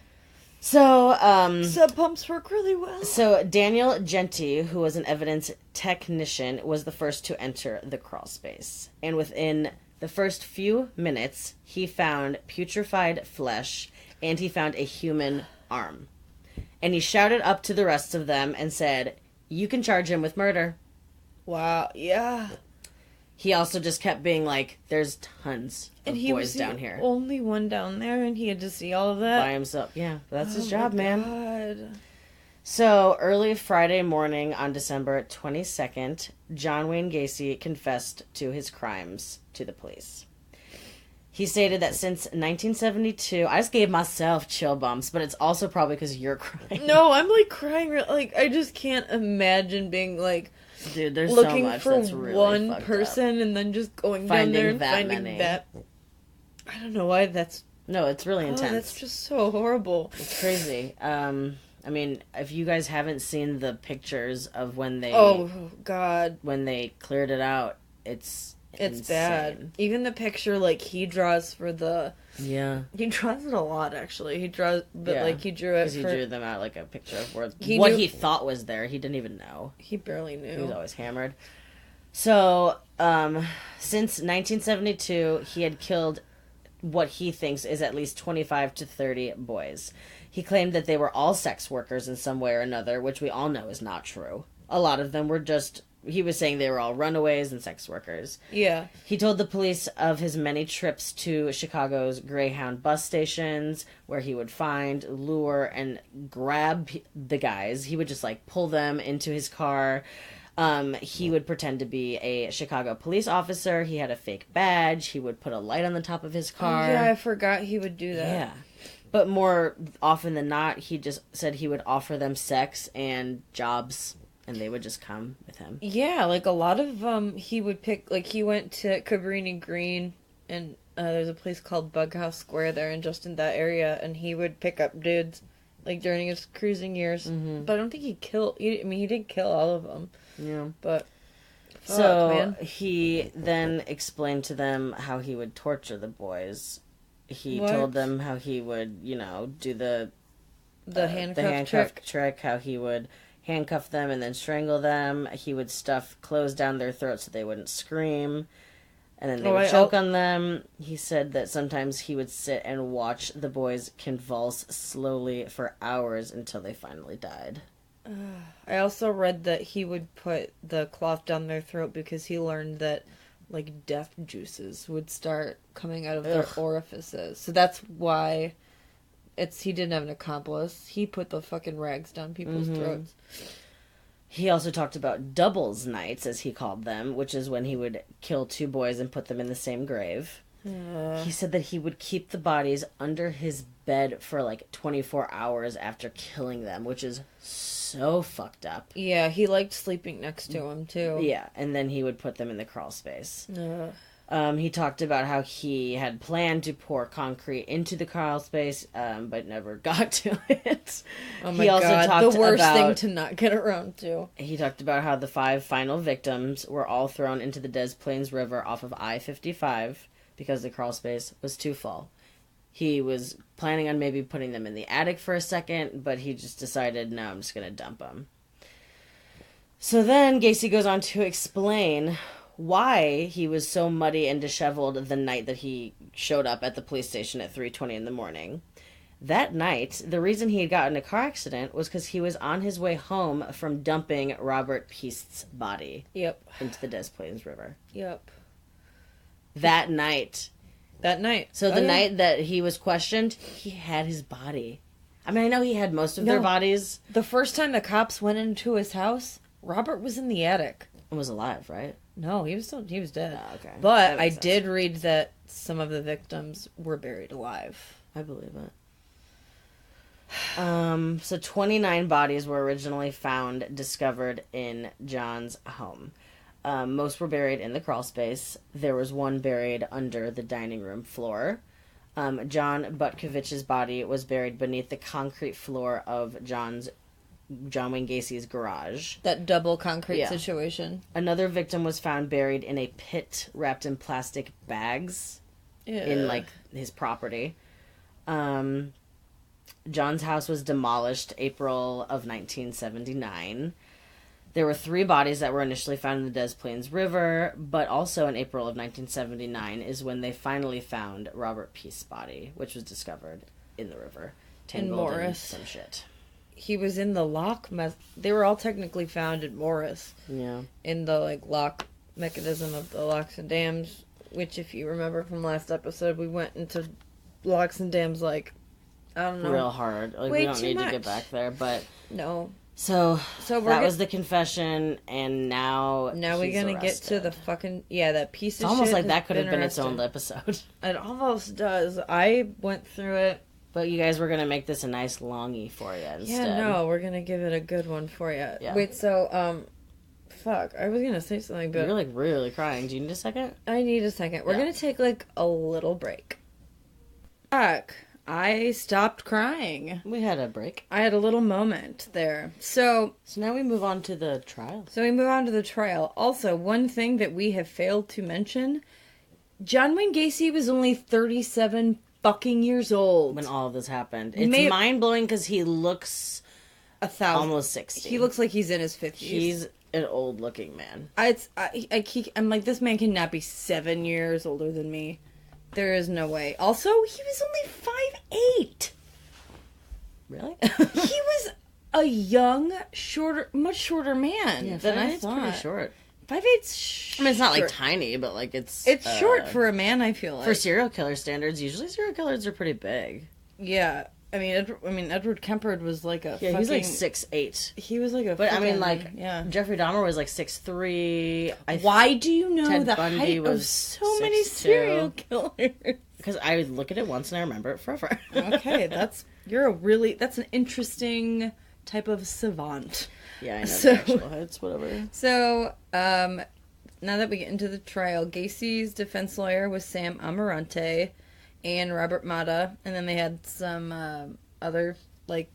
Sub pumps work really well. So Daniel Genty, who was an evidence technician, was the first to enter the crawl space. And within the first few minutes, he found putrefied flesh, and he found a human arm. And he shouted up to the rest of them and said, "You can charge him with murder." Wow, yeah. He also just kept being like, there's tons of boys down here. Only one down there, and he had to see all of that by himself. Yeah, that's his job, man. God. So early Friday morning on December 22nd, John Wayne Gacy confessed to his crimes to the police. He stated that since 1972, I just gave myself chill bumps, but it's also probably because you're crying. No, I'm crying. I just can't imagine being dude, there's looking so much for that's really one person and then just going down there and finding many. that. I don't know why that's... No, it's really intense. That's just so horrible. It's crazy. I mean, if you guys haven't seen the pictures of when they... Oh, God. When they cleared it out, it's insane. Bad. Even the picture, he draws for the... Yeah. He draws it a lot, actually. He draws... But, he drew it because he drew them out, a picture of what he thought was there. He didn't even know. He barely knew. He was always hammered. So, since 1972, he had killed what he thinks is at least 25 to 30 boys. He claimed that they were all sex workers in some way or another, which we all know is not true. A lot of them were just... He was saying they were all runaways and sex workers. Yeah. He told the police of his many trips to Chicago's Greyhound bus stations, where he would find, lure, and grab the guys. He would just, pull them into his car. He would pretend to be a Chicago police officer. He had a fake badge. He would put a light on the top of his car. Oh, yeah, I forgot he would do that. Yeah. But more often than not, he just said he would offer them sex and jobs, and they would just come with him. Yeah, a lot of, he would pick, he went to Cabrini Green, and there's a place called Bughouse Square there, and just in that area, and he would pick up dudes, during his cruising years. Mm-hmm. But I don't think he killed, he didn't kill all of them. Yeah. But, man. He then explained to them how he would torture the boys. He told them how he would, do the handcuff trick, how he would handcuff them and then strangle them. He would stuff clothes down their throats so they wouldn't scream. And then they would choke on them. He said that sometimes he would sit and watch the boys convulse slowly for hours until they finally died. I also read that he would put the cloth down their throat because he learned that, like, death juices would start coming out of their orifices. So that's why he didn't have an accomplice. He put the fucking rags down people's throats. He also talked about doubles nights, as he called them, which is when he would kill 2 boys and put them in the same grave. He said that he would keep the bodies under his bed for like 24 hours after killing them, which is so fucked up. Yeah, he liked sleeping next to him, too. Yeah, and then he would put them in the crawl space. He talked about how he had planned to pour concrete into the crawl space, but never got to it. Oh my God, the worst thing to not get around to. He talked about how the 5 final victims were all thrown into the Des Plaines River off of I-55 because the crawl space was too full. He was planning on maybe putting them in the attic for a second, but he just decided, no, I'm just going to dump them. So then Gacy goes on to explain why he was so muddy and disheveled the night that he showed up at the police station at 3:20 in the morning. That night, the reason he had gotten in a car accident was because he was on his way home from dumping Robert Piest's body into the Des Plaines River. That night. So the night that he was questioned, he had his body. I mean, I know he had most of their bodies. The first time the cops went into his house, Robert was in the attic. And was alive, right? No, he was dead. Oh, okay. But I did read that some of the victims were buried alive. I believe it. So 29 bodies were originally discovered in John's home. Most were buried in the crawl space. There was one buried under the dining room floor. John Butkovich's body was buried beneath the concrete floor of John Wayne Gacy's garage. That double concrete situation. Another victim was found buried in a pit wrapped in plastic bags in, like, his property. John's house was demolished April of 1979. There were 3 bodies that were initially found in the Des Plaines River, but also in April of 1979 is when they finally found Robert Piest's body, which was discovered in the river. In Morris. Some shit. He was in the lock they were all technically found in Morris. Yeah. In the, like, lock mechanism of the locks and dams, which, if you remember from last episode, we went into locks and dams, like, I don't know. Real hard. Like, we don't need to get back there, but... No. So that was the confession, and now we're gonna get to the fucking that piece of shit. It's almost like that could have been its own episode. It almost does. I went through it, but you guys were gonna make this a nice longy for you instead. Yeah, no, we're gonna give it a good one for you. Yeah. Wait, so fuck, I was gonna say something, but you're like really crying. Do you need a second? I need a second. We're gonna take like a little break. Fuck. I stopped crying. We had a break. I had a little moment there. So now we move on to the trial. Also, one thing that we have failed to mention, John Wayne Gacy was only 37 fucking years old when all of this happened. It's mind-blowing because he looks almost 60. He looks like he's in his 50s. He's an old-looking man. I'm like, this man cannot be 7 years older than me. There is no way. Also, he was only 5'8". Really? He was a young, much shorter man than I thought. Pretty short. 5'8's short. I mean, it's not like tiny, but like it's short for a man. I feel like for serial killer standards, usually serial killers are pretty big. Yeah, I mean, Edward Kemper was like a he was like 6'8". He was like a. But I mean, like Jeffrey Dahmer was like 6'3". Why do you know Ted the Bundy height was of so many serial killers? Because I would look at it once and I remember it forever. Okay, that's an interesting type of savant. Yeah, I know the actual heights, whatever. So, now that we get into the trial, Gacy's defense lawyer was Sam Amarante and Robert Mata, and then they had some other, like,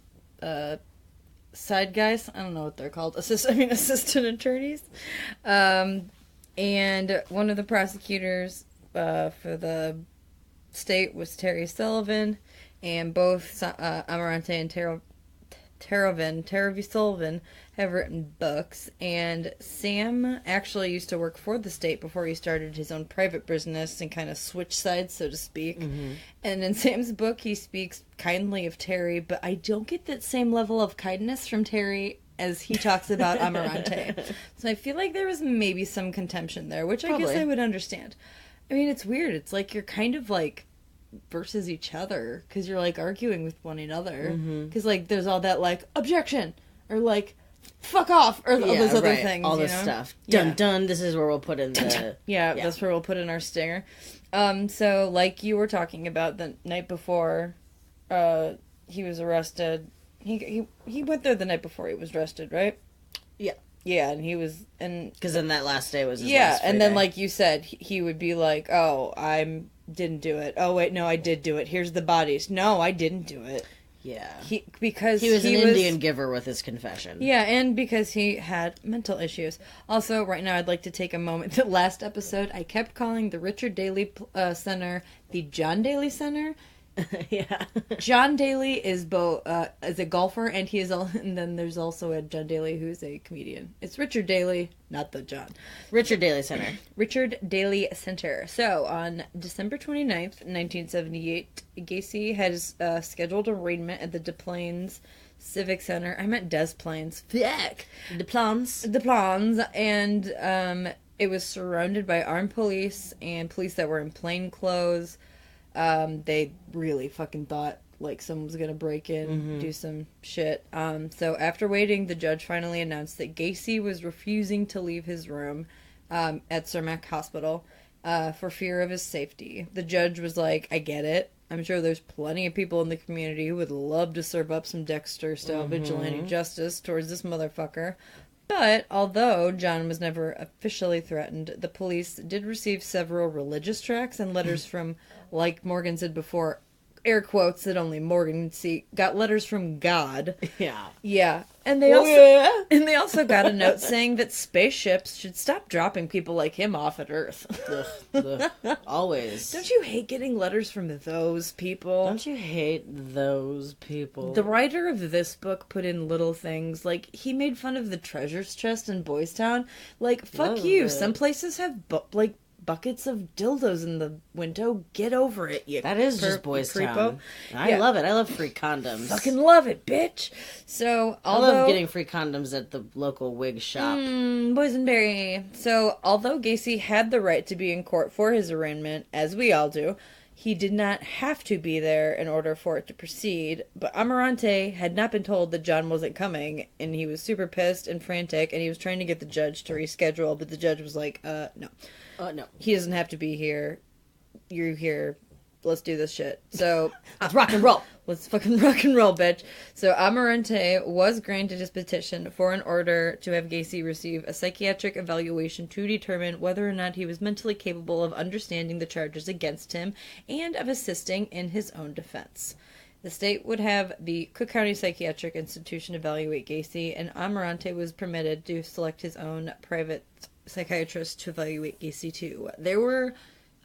side guys. I don't know what they're called. Assistant attorneys. And one of the prosecutors for the state was Terry Sullivan, and both Amarante and Terry Sullivan have written books, and Sam actually used to work for the state before he started his own private business and kind of switched sides, so to speak. Mm-hmm. And in Sam's book, he speaks kindly of Terry, but I don't get that same level of kindness from Terry as he talks about Amarante. So I feel like there was maybe some contention there, which I guess Probably. I would understand. I mean, it's weird. It's like you're kind of like versus each other because you're like arguing with one another. Because like there's all that like objection or like fuck off or all those other things. All this stuff. Dun dun. This is where we'll put in the. Yeah, that's where we'll put in our stinger. So like you were talking about the night before, he was arrested. He went there the night before he was arrested, right? Yeah. Yeah, and he was because then that last day was his yeah, last and then day. like you said, he would be like, "Oh, I didn't do it. Oh wait, no, I did do it. Here's the bodies. No, I didn't do it." Yeah, because he was an Indian giver with his confession. Yeah, and because he had mental issues. Also, right now, I'd like to take a moment. The last episode, I kept calling the Richard Daley Center the John Daley Center. Yeah, John Daly is both is a golfer, and and then there's also a John Daly who's a comedian. It's Richard Daly, not the John. Richard Daley Center. Richard Daly Center. So on December 29th, 1978, Gacy has scheduled arraignment at the Des Plaines Civic Center. I meant Des Plaines. Fuck. Des Plaines. Des Plaines, and it was surrounded by armed police and police that were in plain clothes. They really fucking thought like someone was gonna break in, do some shit. So after waiting, the judge finally announced that Gacy was refusing to leave his room at Cermak Hospital for fear of his safety. The judge was like, I get it. I'm sure there's plenty of people in the community who would love to serve up some Dexter-style vigilante justice towards this motherfucker. But although John was never officially threatened, the police did receive several religious tracts and letters from, like Morgan said before, air quotes that only Morgan can see, got letters from God. Yeah. Yeah. And they also got a note saying that spaceships should stop dropping people like him off at Earth. Always. Don't you hate getting letters from those people? Don't you hate those people? The writer of this book put in little things, like, he made fun of the treasures chest in Boys Town. Like, fuck Love you. it. Some places have, buckets of dildos in the window. Get over it, you That is just Boys Town. I love it. I love free condoms. Fucking love it, bitch. So, I love getting free condoms at the local wig shop. Boysenberry. So, although Gacy had the right to be in court for his arraignment, as we all do, he did not have to be there in order for it to proceed. But Amarante had not been told that John wasn't coming, and he was super pissed and frantic, and he was trying to get the judge to reschedule, but the judge was like, no. No. He doesn't have to be here. You're here. Let's do this shit. So, let's rock and roll. Let's fucking rock and roll, bitch. So, Amarante was granted his petition for an order to have Gacy receive a psychiatric evaluation to determine whether or not he was mentally capable of understanding the charges against him and of assisting in his own defense. The state would have the Cook County Psychiatric Institution evaluate Gacy, and Amarante was permitted to select his own private psychiatrist to evaluate Gacy too. There were,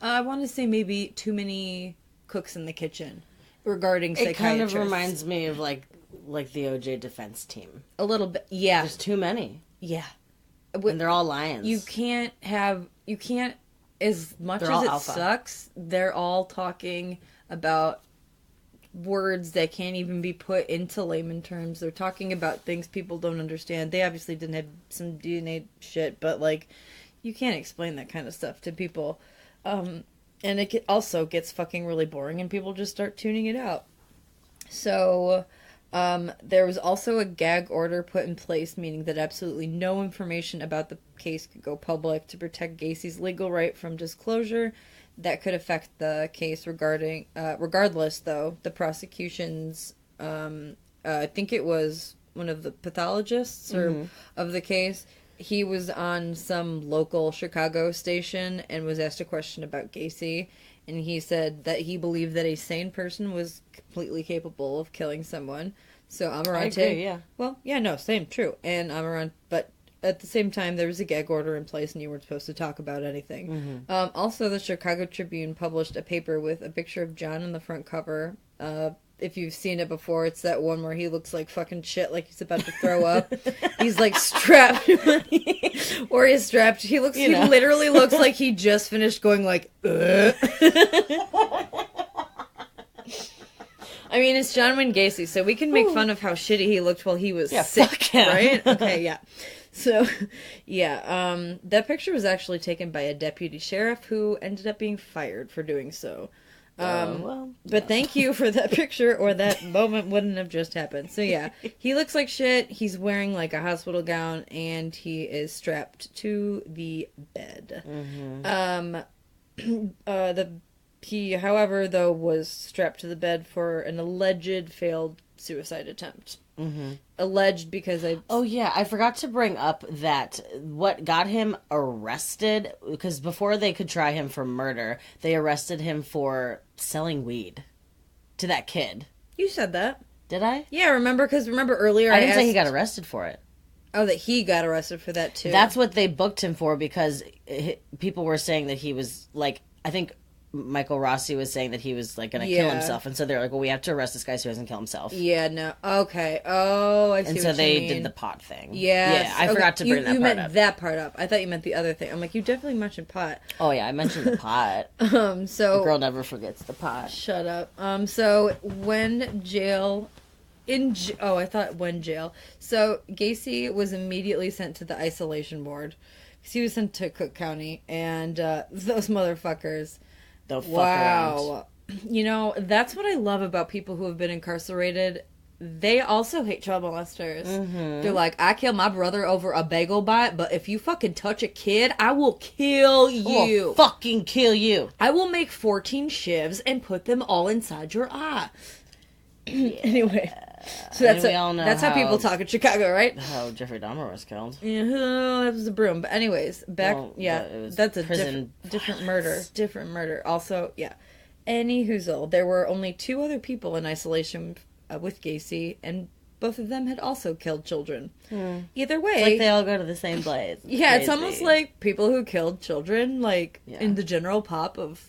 I want to say, maybe too many cooks in the kitchen regarding psychiatrists. It kind of reminds me of like the OJ defense team. A little bit, yeah. There's too many. Yeah. And they're all lions. You can't, as much They're as all it alpha. sucks, they're all talking about words that can't even be put into layman terms. They're talking about things people don't understand. They obviously didn't have some DNA shit, but like, you can't explain that kind of stuff to people. And it also gets fucking really boring and people just start tuning it out. So, there was also a gag order put in place, meaning that absolutely no information about the case could go public to protect Gacy's legal right from disclosure. That could affect the case regardless, though. The prosecution's, I think it was one of the pathologists of the case. He was on some local Chicago station and was asked a question about Gacy. And he said that he believed that a sane person was completely capable of killing someone. So Amarante... I agree, yeah. Well, yeah, no, same, true. And Amarante... But at the same time, there was a gag order in place and you weren't supposed to talk about anything. Also, the Chicago Tribune published a paper with a picture of John on the front cover. If you've seen it before, it's that one where he looks like fucking shit, like he's about to throw up. He's like strapped. Or he's strapped. He literally looks like he just finished going like, I I mean, it's John Wayne Gacy, so we can make fun of how shitty he looked while he was sick, fuck him. right? Okay, yeah. So, yeah, that picture was actually taken by a deputy sheriff who ended up being fired for doing so. But thank you for that picture, or that moment wouldn't have just happened. So yeah, he looks like shit. He's wearing like a hospital gown, and he is strapped to the bed. He, however, though, was strapped to the bed for an alleged failed suicide attempt. Alleged because Oh, yeah, I forgot to bring up that what got him arrested, because before they could try him for murder, they arrested him for selling weed to that kid. You said that. Did I? Yeah, remember earlier I didn't say he got arrested for it. Oh, that he got arrested for that, too. That's what they booked him for, because people were saying that he was, like, I think Michael Rossi was saying that he was, like, going to kill himself. And so they're like, well, we have to arrest this guy so he doesn't kill himself. Yeah, no. Okay. Oh, I see and what so you they mean. did the pot thing. Yes. Yeah, I forgot to bring that part up. You meant that part up. I thought you meant the other thing. I'm like, you definitely mentioned pot. Oh, yeah, I mentioned the pot. So... The girl never forgets the pot. Shut up. So when jail... I thought when jail. So Gacy was immediately sent to the isolation ward. Because he was sent to Cook County. And those motherfuckers... They'll fuck around. You know, that's what I love about people who have been incarcerated. They also hate child molesters. They're like, I killed my brother over a bagel bite, but if you fucking touch a kid, I will kill you. I will fucking kill you. I will make 14 shivs and put them all inside your eye. Anyway, so that's how people talk in Chicago, right? How Jeffrey Dahmer was killed. Yeah, it was a broom. But anyways, that's a different murder. Different murder. Also, yeah. Any hoozle. There were only 2 other people in isolation with Gacy, and both of them had also killed children. Either way, it's like they all go to the same place. Yeah, it's almost like people who killed children, like in the general pop of.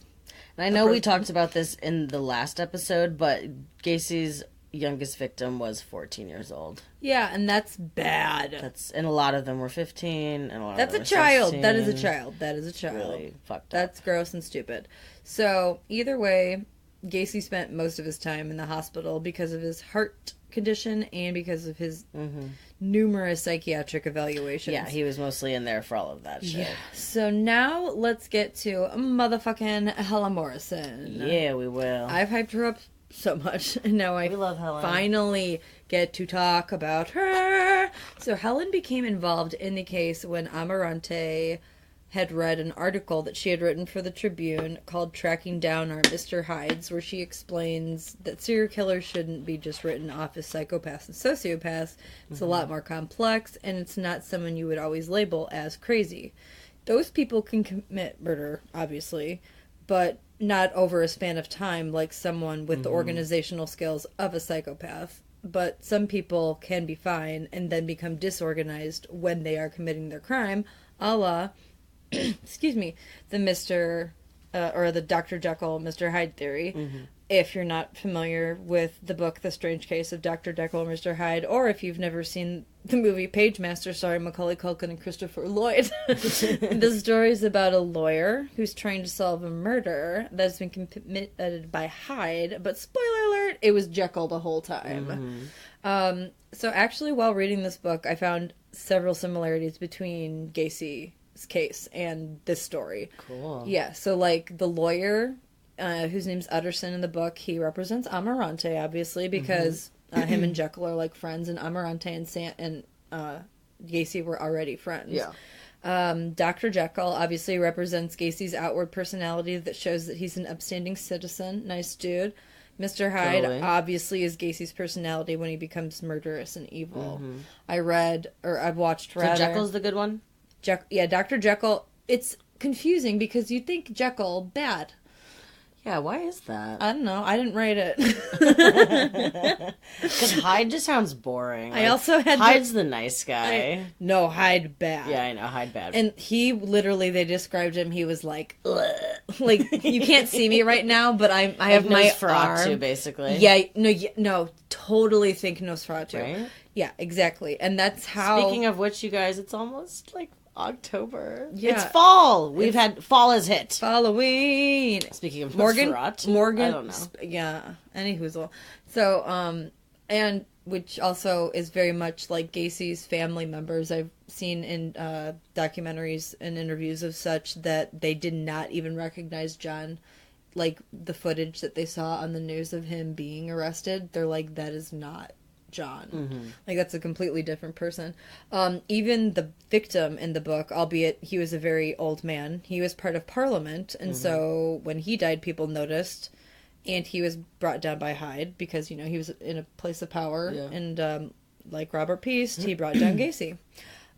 And I know we talked about this in the last episode, but Gacy's youngest victim was 14 years old. Yeah, and that's bad. And a lot of them were 15, and a lot that's of them a child. 16. That is a child. That is a child. Really fucked up. That's gross and stupid. So either way, Gacy spent most of his time in the hospital because of his heart condition and because of his numerous psychiatric evaluations. Yeah, he was mostly in there for all of that shit. Yeah. So now let's get to motherfucking Helen Morrison. Yeah, we will. I've hyped her up so much, and now I love Helen. Finally get to talk about her. So Helen became involved in the case when Amarante had read an article that she had written for the Tribune called Tracking Down Our Mr. Hydes, where she explains that serial killers shouldn't be just written off as psychopaths and sociopaths. It's a lot more complex, and it's not someone you would always label as crazy. Those people can commit murder, obviously, but not over a span of time like someone with the organizational skills of a psychopath. But some people can be fine and then become disorganized when they are committing their crime, a la... excuse me, the the Dr. Jekyll, Mr. Hyde theory. If you're not familiar with the book The Strange Case of Dr. Jekyll and Mr. Hyde, or if you've never seen the movie Pagemaster starring Macaulay Culkin and Christopher Lloyd. The story is about a lawyer who's trying to solve a murder that's been committed by Hyde, but spoiler alert, it was Jekyll the whole time. So actually, while reading this book, I found several similarities between Gacy's case and this story. Cool. Yeah, so like the lawyer, whose name's Utterson in the book, he represents Amarante, obviously, because him and Jekyll are like friends, and Amarante and Gacy were already friends. Yeah. Dr. Jekyll obviously represents Gacy's outward personality that shows that he's an upstanding citizen, nice dude. Mr. Hyde obviously is Gacy's personality when he becomes murderous and evil. I've watched rather... So Jekyll's the good one? Dr. Jekyll. It's confusing because you'd think Jekyll bad. Yeah, why is that? I don't know. I didn't write it. Because Hyde just sounds boring. I also had Hyde's the nice guy. No, Hyde bad. Yeah, I know, Hyde bad. And he literally, they described him. He was like, ugh. Like you can't see me right now, but I have my Nosferatu, arm. Basically. Yeah, no, totally think Nosferatu. Right? Yeah, exactly. And that's how. Speaking of which, you guys, it's almost like October. Yeah. It's fall. Fall has hit. Halloween. Speaking of Morgan, I don't know. Yeah, any hoozle. So, and which also is very much like Gacy's family members. I've seen in documentaries and interviews of such that they did not even recognize John. Like, the footage that they saw on the news of him being arrested, they're like, that is not John. Mm-hmm. Like, that's a completely different person. Even the victim in the book, albeit he was a very old man, he was part of Parliament, and so when he died, people noticed, and he was brought down by Hyde, because, you know, he was in a place of power, and like Robert Peast, he brought down Gacy.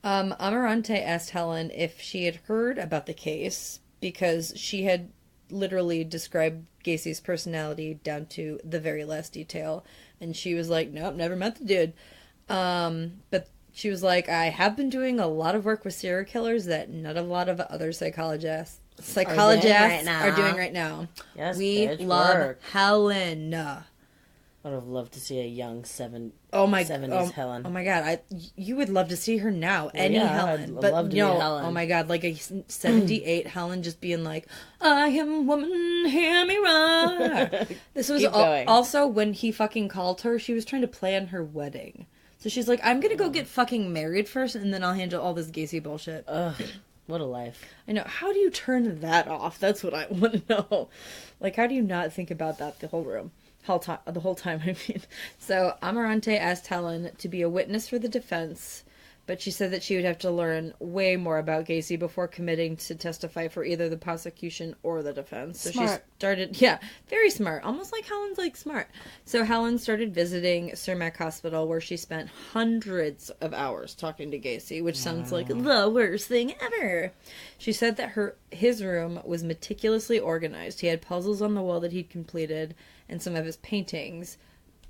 Amarante asked Helen if she had heard about the case, because she had literally described Gacy's personality down to the very last detail, and she was like, nope, never met the dude. But she was like, I have been doing a lot of work with serial killers that not a lot of other psychologists are doing right now. Yes, we love work. Helen. I would have loved to see a young 70s Helen. Oh my god, you would love to see her now. Any Helen. I'd love to be Helen. Oh my god, like a 78 Helen just being like, I am woman, hear me roar. This was also when he fucking called her, she was trying to plan her wedding. So she's like, I'm gonna go get fucking married first, and then I'll handle all this Gacy bullshit. Ugh, what a life. I know. How do you turn that off? That's what I want to know. Like, how do you not think about that the whole time, I mean. So Amarante asked Helen to be a witness for the defense, but she said that she would have to learn way more about Gacy before committing to testify for either the prosecution or the defense. So smart. She started, very smart, almost like Helen's like smart. So Helen started visiting Cermak Hospital, where she spent hundreds of hours talking to Gacy, which sounds like the worst thing ever. She said that his room was meticulously organized. He had puzzles on the wall that he'd completed, and some of his paintings.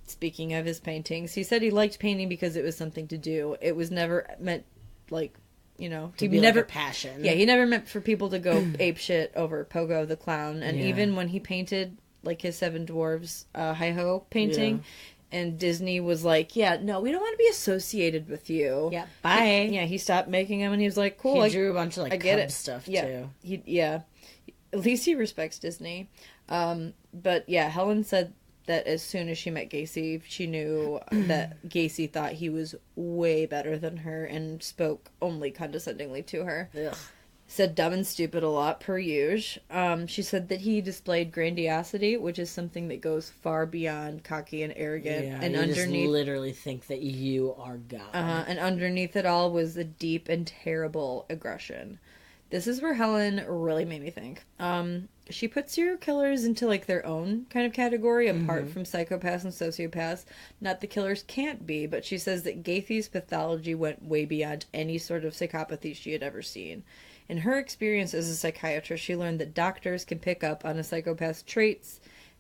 Speaking of his paintings, he said he liked painting because it was something to do. It was never meant, like, you know, he never like a passion. Yeah, he never meant for people to go ape shit over Pogo the Clown. And even when he painted, like, his Seven Dwarfs Hi-Ho painting, and Disney was like, yeah, no, we don't want to be associated with you. Yeah, bye. He stopped making them, and he was like, cool. He drew a bunch of, like, Cub stuff, too. At least he respects Disney. But yeah, Helen said that as soon as she met Gacy, she knew that Gacy thought he was way better than her and spoke only condescendingly to her. Ugh. Said dumb and stupid a lot, per usual. She said that he displayed grandiosity, which is something that goes far beyond cocky and arrogant. Yeah, and you underneath, just literally think that you are God. And underneath it all was a deep and terrible aggression. This is where Helen really made me think. She put serial killers into, like, their own kind of category, apart from psychopaths and sociopaths. Not the killers can't be, but she says that Gacy's pathology went way beyond any sort of psychopathy she had ever seen. In her experience as a psychiatrist, she learned that doctors can pick up on a psychopath's traits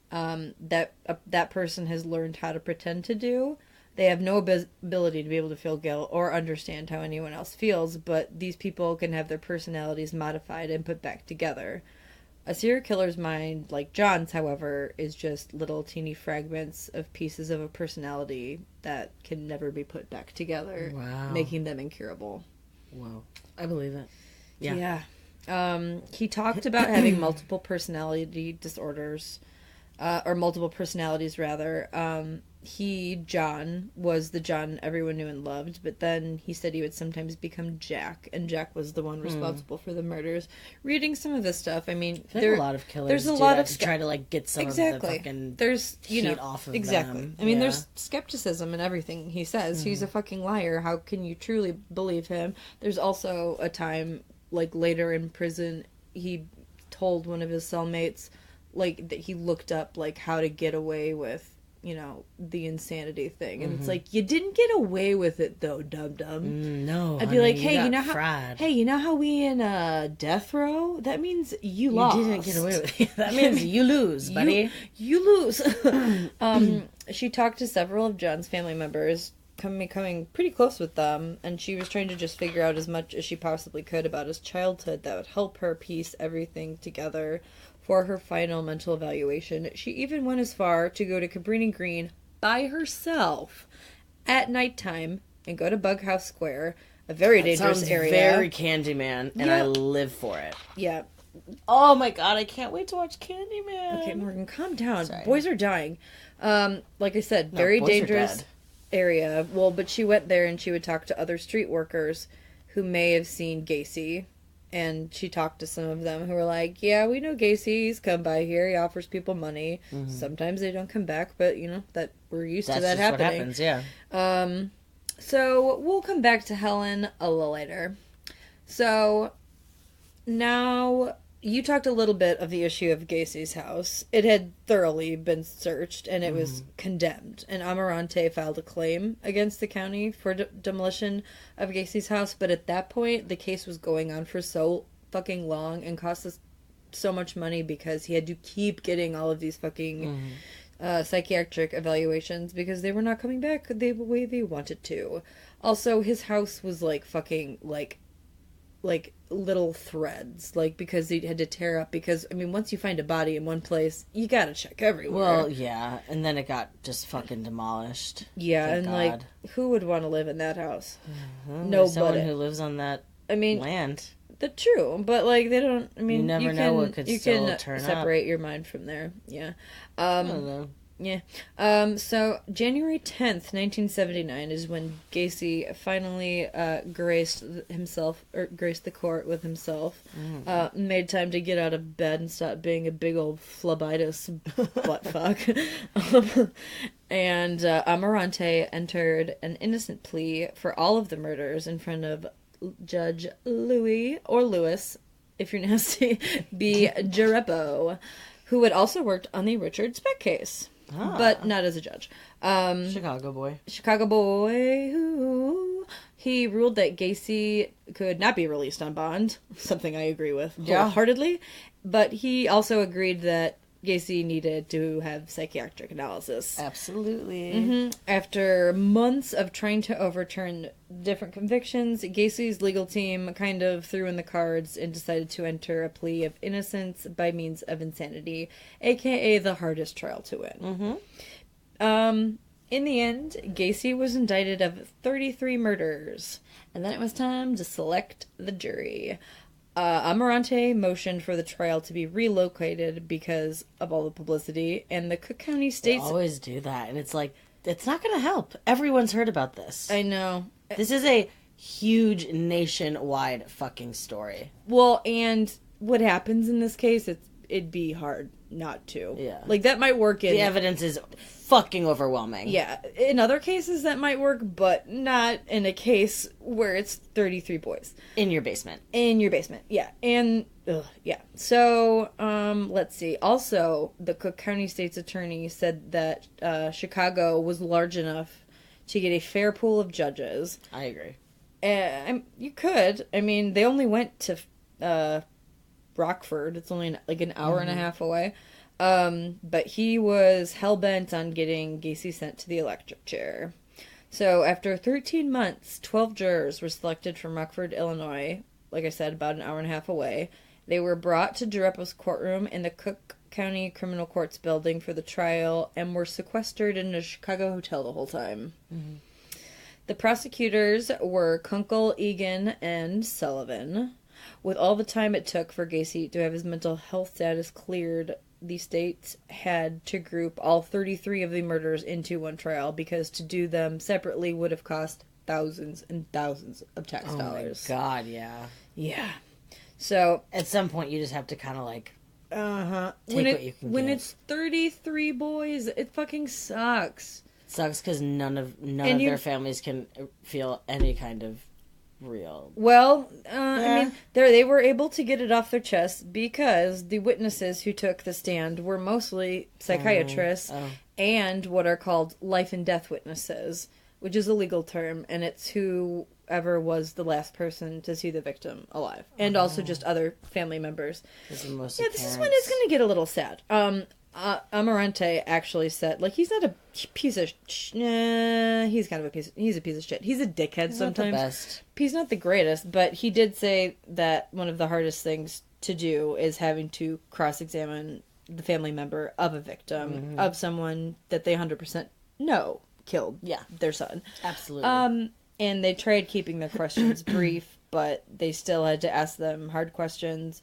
that person has learned how to pretend to do. They have no ability to be able to feel guilt or understand how anyone else feels, but these people can have their personalities modified and put back together. A serial killer's mind, like John's, however, is just little teeny fragments of pieces of a personality that can never be put back together, making them incurable. Wow. I believe it. Yeah. He talked about having multiple personality disorders, or multiple personalities, rather. John, was the John everyone knew and loved, but then he said he would sometimes become Jack, and Jack was the one responsible for the murders. Reading some of this stuff, I mean, there's a lot of killers. There's a lot of to try to, like, get some of the fucking heat off of them. I mean, there's skepticism in everything he says. He's a fucking liar. How can you truly believe him? There's also a time, like, later in prison, he told one of his cellmates, like, that he looked up, like, how to get away with, you know, the insanity thing. And it's like, you didn't get away with it, though, dum-dum. No, I'd be like, hey, you know how we in death row? That means you lost. You didn't get away with it. That means you lose, buddy. You lose. She talked to several of John's family members, becoming pretty close with them, and she was trying to just figure out as much as she possibly could about his childhood that would help her piece everything together for her final mental evaluation. She even went as far to go to Cabrini Green by herself at nighttime and go to Bughouse Square a very dangerous sounds area. Very Candyman, and I live for it. Yeah. Oh my god, I can't wait to watch Candyman. Okay, Morgan, calm down. Sorry. Boys are dying. Like I said, very dangerous area. Well, but she went there and she would talk to other street workers who may have seen Gacy. And she talked to some of them who were like, yeah, we know Gacy. He's come by here. He offers people money. Mm-hmm. Sometimes they don't come back, but, that we're used to that happening. That's what happens, yeah. So we'll come back to Helen a little later. So now you talked a little bit of the issue of Gacy's house. It had thoroughly been searched and it was condemned. And Amarante filed a claim against the county for demolition of Gacy's house. But at that point, the case was going on for so fucking long and cost us so much money because he had to keep getting all of these fucking psychiatric evaluations because they were not coming back the way they wanted to. Also, his house was like fucking like little threads, because he had to tear up because, once you find a body in one place, you gotta check everywhere. Well, yeah, and then it got just fucking demolished. Yeah, Thank and God. Who would want to live in that house? Nobody. Someone who lives on that land. True, but they don't, you never know what could still turn up. Separate your mind from there, yeah. I don't know. Yeah. So January 10th, 1979 is when Gacy finally graced the court with himself. Made time to get out of bed and stop being a big old phlebitis butt fuck. And Amarante entered an innocent plea for all of the murders in front of Judge Louis, or Lewis, if you're nasty, B. Girepo, who had also worked on the Richard Speck case. But not as a judge. Chicago boy. He ruled that Gacy could not be released on bond, something I agree with wholeheartedly. But he also agreed that Gacy needed to have psychiatric analysis. Absolutely. Mm-hmm. After months of trying to overturn different convictions, Gacy's legal team kind of threw in the cards and decided to enter a plea of innocence by means of insanity, aka the hardest trial to win. Mm-hmm. In the end, Gacy was indicted of 33 murders, and then it was time to select the jury. Amarante motioned for the trial to be relocated because of all the publicity, and the Cook County State's... They always do that, and it's it's not going to help. Everyone's heard about this. I know. This is a huge nationwide fucking story. Well, and what happens in this case, it'd be hard not to. Yeah. That might work in... The evidence is fucking overwhelming. Yeah. In other cases, that might work, but not in a case where it's 33 boys. In your basement. Yeah. And, yeah. So, let's see. Also, the Cook County State's attorney said that Chicago was large enough to get a fair pool of judges. I agree. You could. They only went to Rockford. It's only an hour and a half away. But he was hell-bent on getting Gacy sent to the electric chair. So after 13 months, 12 jurors were selected from Rockford, Illinois, like I said, about an hour and a half away. They were brought to Girepo's courtroom in the Cook County Criminal Courts building for the trial and were sequestered in a Chicago hotel the whole time. Mm-hmm. The prosecutors were Kunkel, Egan, and Sullivan. With all the time it took for Gacy to have his mental health status cleared, the state had to group all 33 of the murders into one trial because to do them separately would have cost thousands and thousands of tax dollars. Oh my God, yeah. Yeah. So... At some point you just have to kind of take what you can When get. it's 33 boys, it fucking sucks. It sucks because none of their families can feel any kind of real. Well, they were able to get it off their chest because the witnesses who took the stand were mostly psychiatrists and what are called life and death witnesses, which is a legal term, and it's whoever was the last person to see the victim alive, and also just other family members. This is when it's going to get a little sad. Amarante actually said, he's not a piece of he's kind of a piece of shit. He's a dickhead sometimes. Not the best. He's not the greatest, but he did say that one of the hardest things to do is having to cross-examine the family member of a victim, of someone that they 100% know killed their son. Absolutely. And they tried keeping their questions brief, but they still had to ask them hard questions.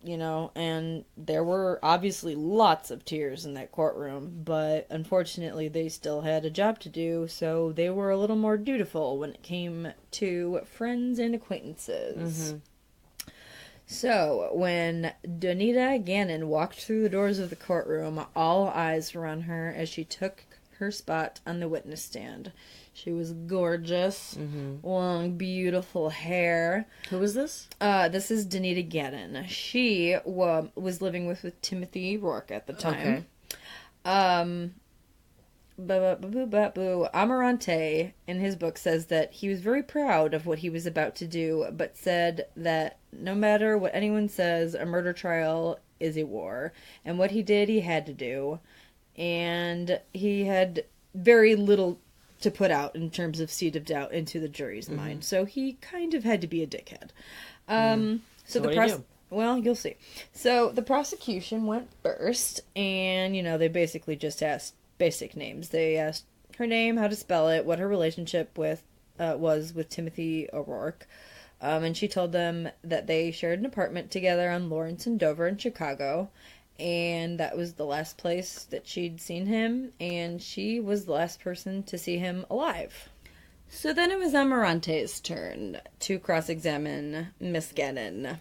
You know, and there were obviously lots of tears in that courtroom, but unfortunately they still had a job to do, so they were a little more dutiful when it came to friends and acquaintances. So, when Donita Gannon walked through the doors of the courtroom, all eyes were on her as she took her spot on the witness stand. She was gorgeous, long, beautiful hair. Who was this? This is Donita Gannon. She was living with Timothy Rourke at the time. Okay. Amarante, in his book, says that he was very proud of what he was about to do, but said that no matter what anyone says, a murder trial is a war. And what he did, he had to do. And he had very little to put out in terms of seed of doubt into the jury's mind. So he kind of had to be a dickhead. So the well, you'll see. So the prosecution went first, and, you know, they basically just asked basic names. They asked her name, how to spell it, what her relationship was with Timothy O'Rourke. And she told them that they shared an apartment together on Lawrence and Dover in Chicago. And that was the last place that she'd seen him, and she was the last person to see him alive. So then it was Amarante's turn to cross-examine Miss Gannon.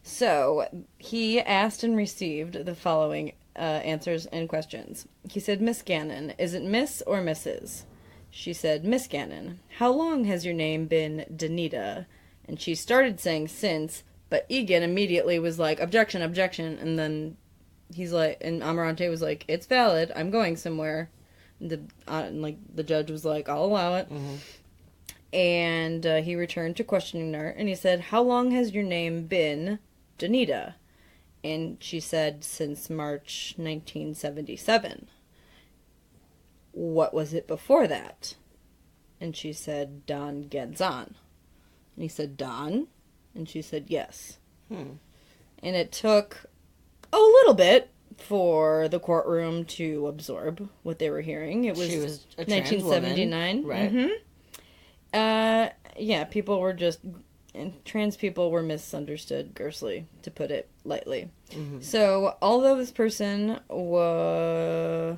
So he asked and received the following answers and questions. He said, Miss Gannon, is it Miss or Mrs.? She said, Miss Gannon, how long has your name been Donita? And she started saying since, but Egan immediately was like, objection, objection, and then he's like, and Amarante was like, it's valid, I'm going somewhere. The judge was like, I'll allow it. And he returned to questioning her, and he said, how long has your name been Donita? And she said, since March 1977. What was it before that? And she said, Don Genzon. And he said, Don? And she said, yes. And it took a little bit for the courtroom to absorb what they were hearing. It was, she was a 1979. Woman, right? Yeah, people were just... And trans people were misunderstood, grossly, to put it lightly. So, although this person was...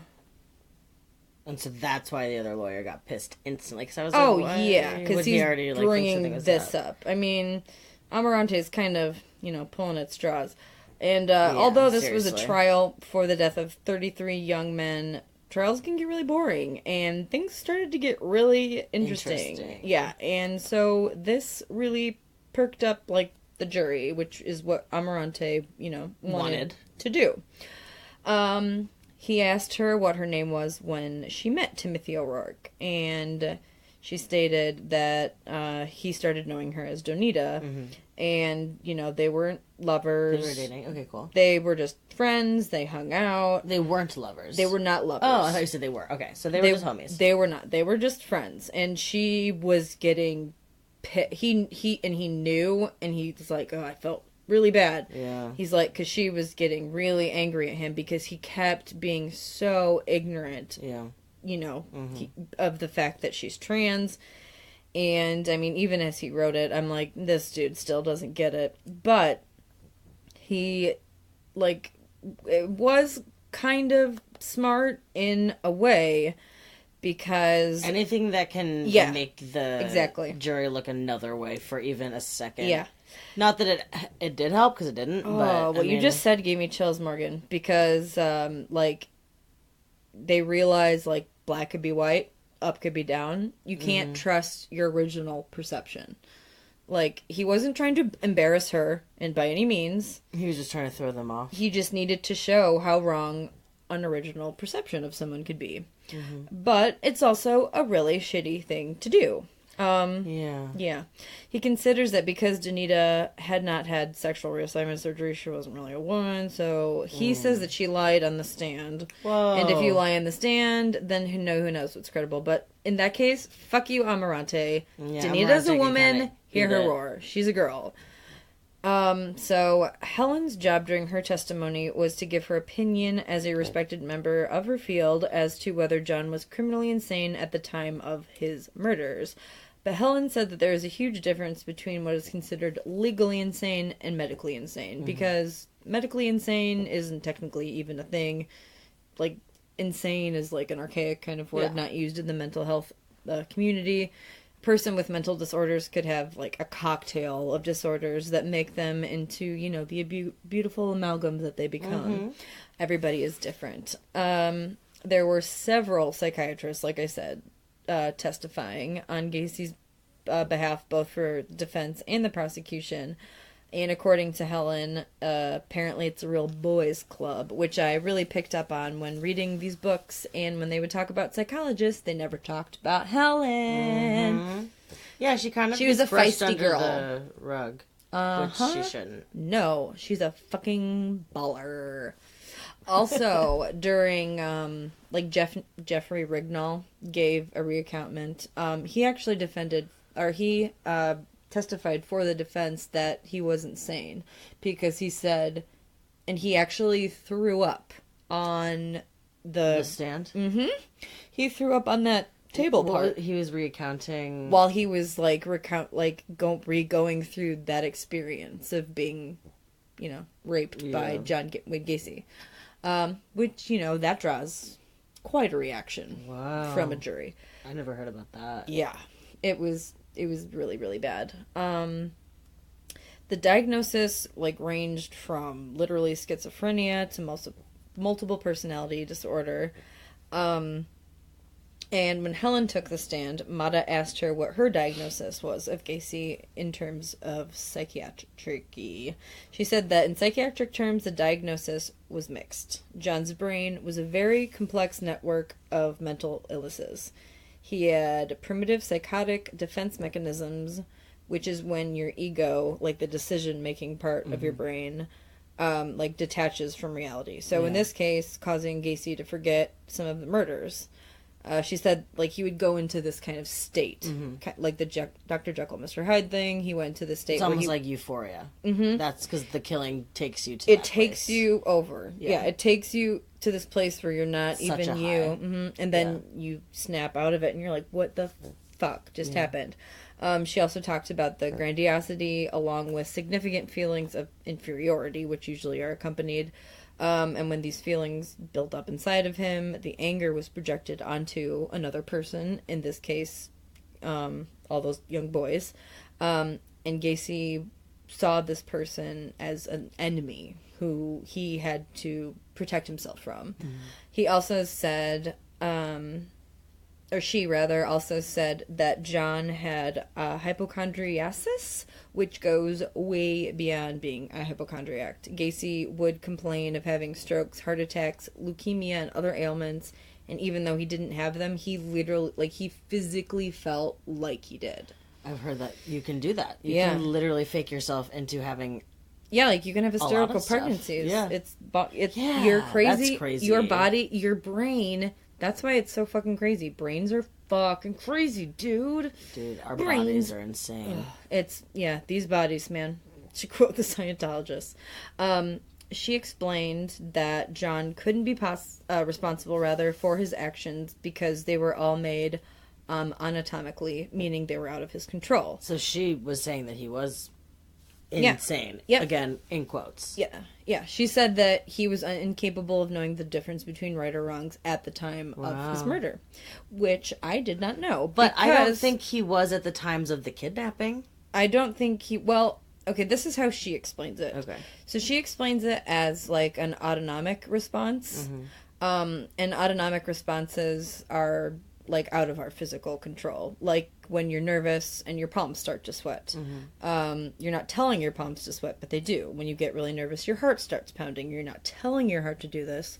And so that's why the other lawyer got pissed instantly. Because I was like, yeah, because he's already, bringing this up. I mean, Amarante is kind of, pulling at straws. And although this was a trial for the death of 33 young men, trials can get really boring, and things started to get really interesting. Yeah, and so this really perked up, the jury, which is what Amarante, wanted to do. He asked her what her name was when she met Timothy O'Rourke, and she stated that he started knowing her as Donita, and, they weren't lovers. They were dating. Okay, cool. They were just friends. They hung out. They weren't lovers. They were not lovers. Oh, I thought you said they were. Okay, so they were just homies. They were not. They were just friends, and she was getting he knew, and he was like, oh, I felt really bad. Yeah. He's like, because she was getting really angry at him because he kept being so ignorant. Yeah. Of the fact that she's trans. And, I mean, even as he wrote it, I'm like, this dude still doesn't get it. But he, it was kind of smart in a way, because... Anything that can make the jury look another way for even a second. Yeah. Not that it did help, because it didn't. Oh, but, what you just said gave me chills, Morgan. Because, they realize, black could be white, up could be down. You can't trust your original perception. He wasn't trying to embarrass her, and by any means. He was just trying to throw them off. He just needed to show how wrong an original perception of someone could be. But it's also a really shitty thing to do. Yeah. He considers that because Donita had not had sexual reassignment surgery, she wasn't really a woman, so he says that she lied on the stand. Whoa. And if you lie on the stand, then who knows what's credible. But in that case, fuck you, Amarante. Yeah, Donita's a woman, hear her roar. She's a girl. So Helen's job during her testimony was to give her opinion as a respected member of her field as to whether John was criminally insane at the time of his murders. But Helen said that there is a huge difference between what is considered legally insane and medically insane, because medically insane isn't technically even a thing. Like, insane is like an archaic kind of word, not used in the mental health community. Person with mental disorders could have like a cocktail of disorders that make them into, you know, the beautiful amalgam that they become. Everybody is different. There were several psychiatrists, like I said, testifying on Gacy's behalf, both for defense and the prosecution. And according to Helen, apparently it's a real boys' club, which I really picked up on when reading these books. And when they would talk about psychologists, they never talked about Helen. Yeah, she was a feisty girl. The rug, which she shouldn't. No, she's a fucking baller. Also, during Jeffrey Rignall gave a reaccountment. He actually testified for the defense that he wasn't sane, because he said, and he actually threw up on the stand. He threw up on that table part. He was recounting while he was going through that experience of being, you know, raped by John Wayne Gacy, which, you know, that draws quite a reaction from a jury. I never heard about that. Yeah, it was really, really bad. The diagnosis ranged from literally schizophrenia to multiple personality disorder. And when Helen took the stand, Mata asked her what her diagnosis was of Gacy in terms of psychiatry. She said that in psychiatric terms, the diagnosis was mixed. John's brain was a very complex network of mental illnesses. He had primitive psychotic defense mechanisms, which is when your ego, the decision-making part of your brain, detaches from reality. So in this case, causing Gacy to forget some of the murders. She said, he would go into this kind of state, like the Dr. Jekyll, Mr. Hyde thing. He went to the state. It's where almost like euphoria. That's because the killing takes you to. It takes you over. Yeah, it takes you to this place where you're not such even you, and then you snap out of it, and you're like, "What the fuck just happened?" She also talked about the grandiosity, along with significant feelings of inferiority, which usually are accompanied. And when these feelings built up inside of him, the anger was projected onto another person, in this case, all those young boys. And Gacy saw this person as an enemy who he had to protect himself from. He also said, she also said that John had hypochondriasis, which goes way beyond being a hypochondriac. Gacy would complain of having strokes, heart attacks, leukemia, and other ailments, and even though he didn't have them, he literally, he physically felt like he did. I've heard that you can do that. You can literally fake yourself into having... Yeah, you can have hysterical pregnancies. Yeah. You're crazy. That's crazy. Your body, your brain... That's why it's so fucking crazy. Brains are fucking crazy, dude. Dude, our bodies are insane. These bodies, man. To quote the Scientologist. She explained that John couldn't be responsible, for his actions because they were all made anatomically, meaning they were out of his control. So she was saying that he was insane. Yeah. Again, in quotes. Yeah. She said that he was incapable of knowing the difference between right or wrongs at the time of his murder, which I did not know. But I don't think he was at the times of the kidnapping. I don't think he... Well, okay, this is how she explains it. Okay. So she explains it as, an autonomic response. And autonomic responses are... out of our physical control. Like when you're nervous and your palms start to sweat. You're not telling your palms to sweat, but they do. When you get really nervous, your heart starts pounding. You're not telling your heart to do this.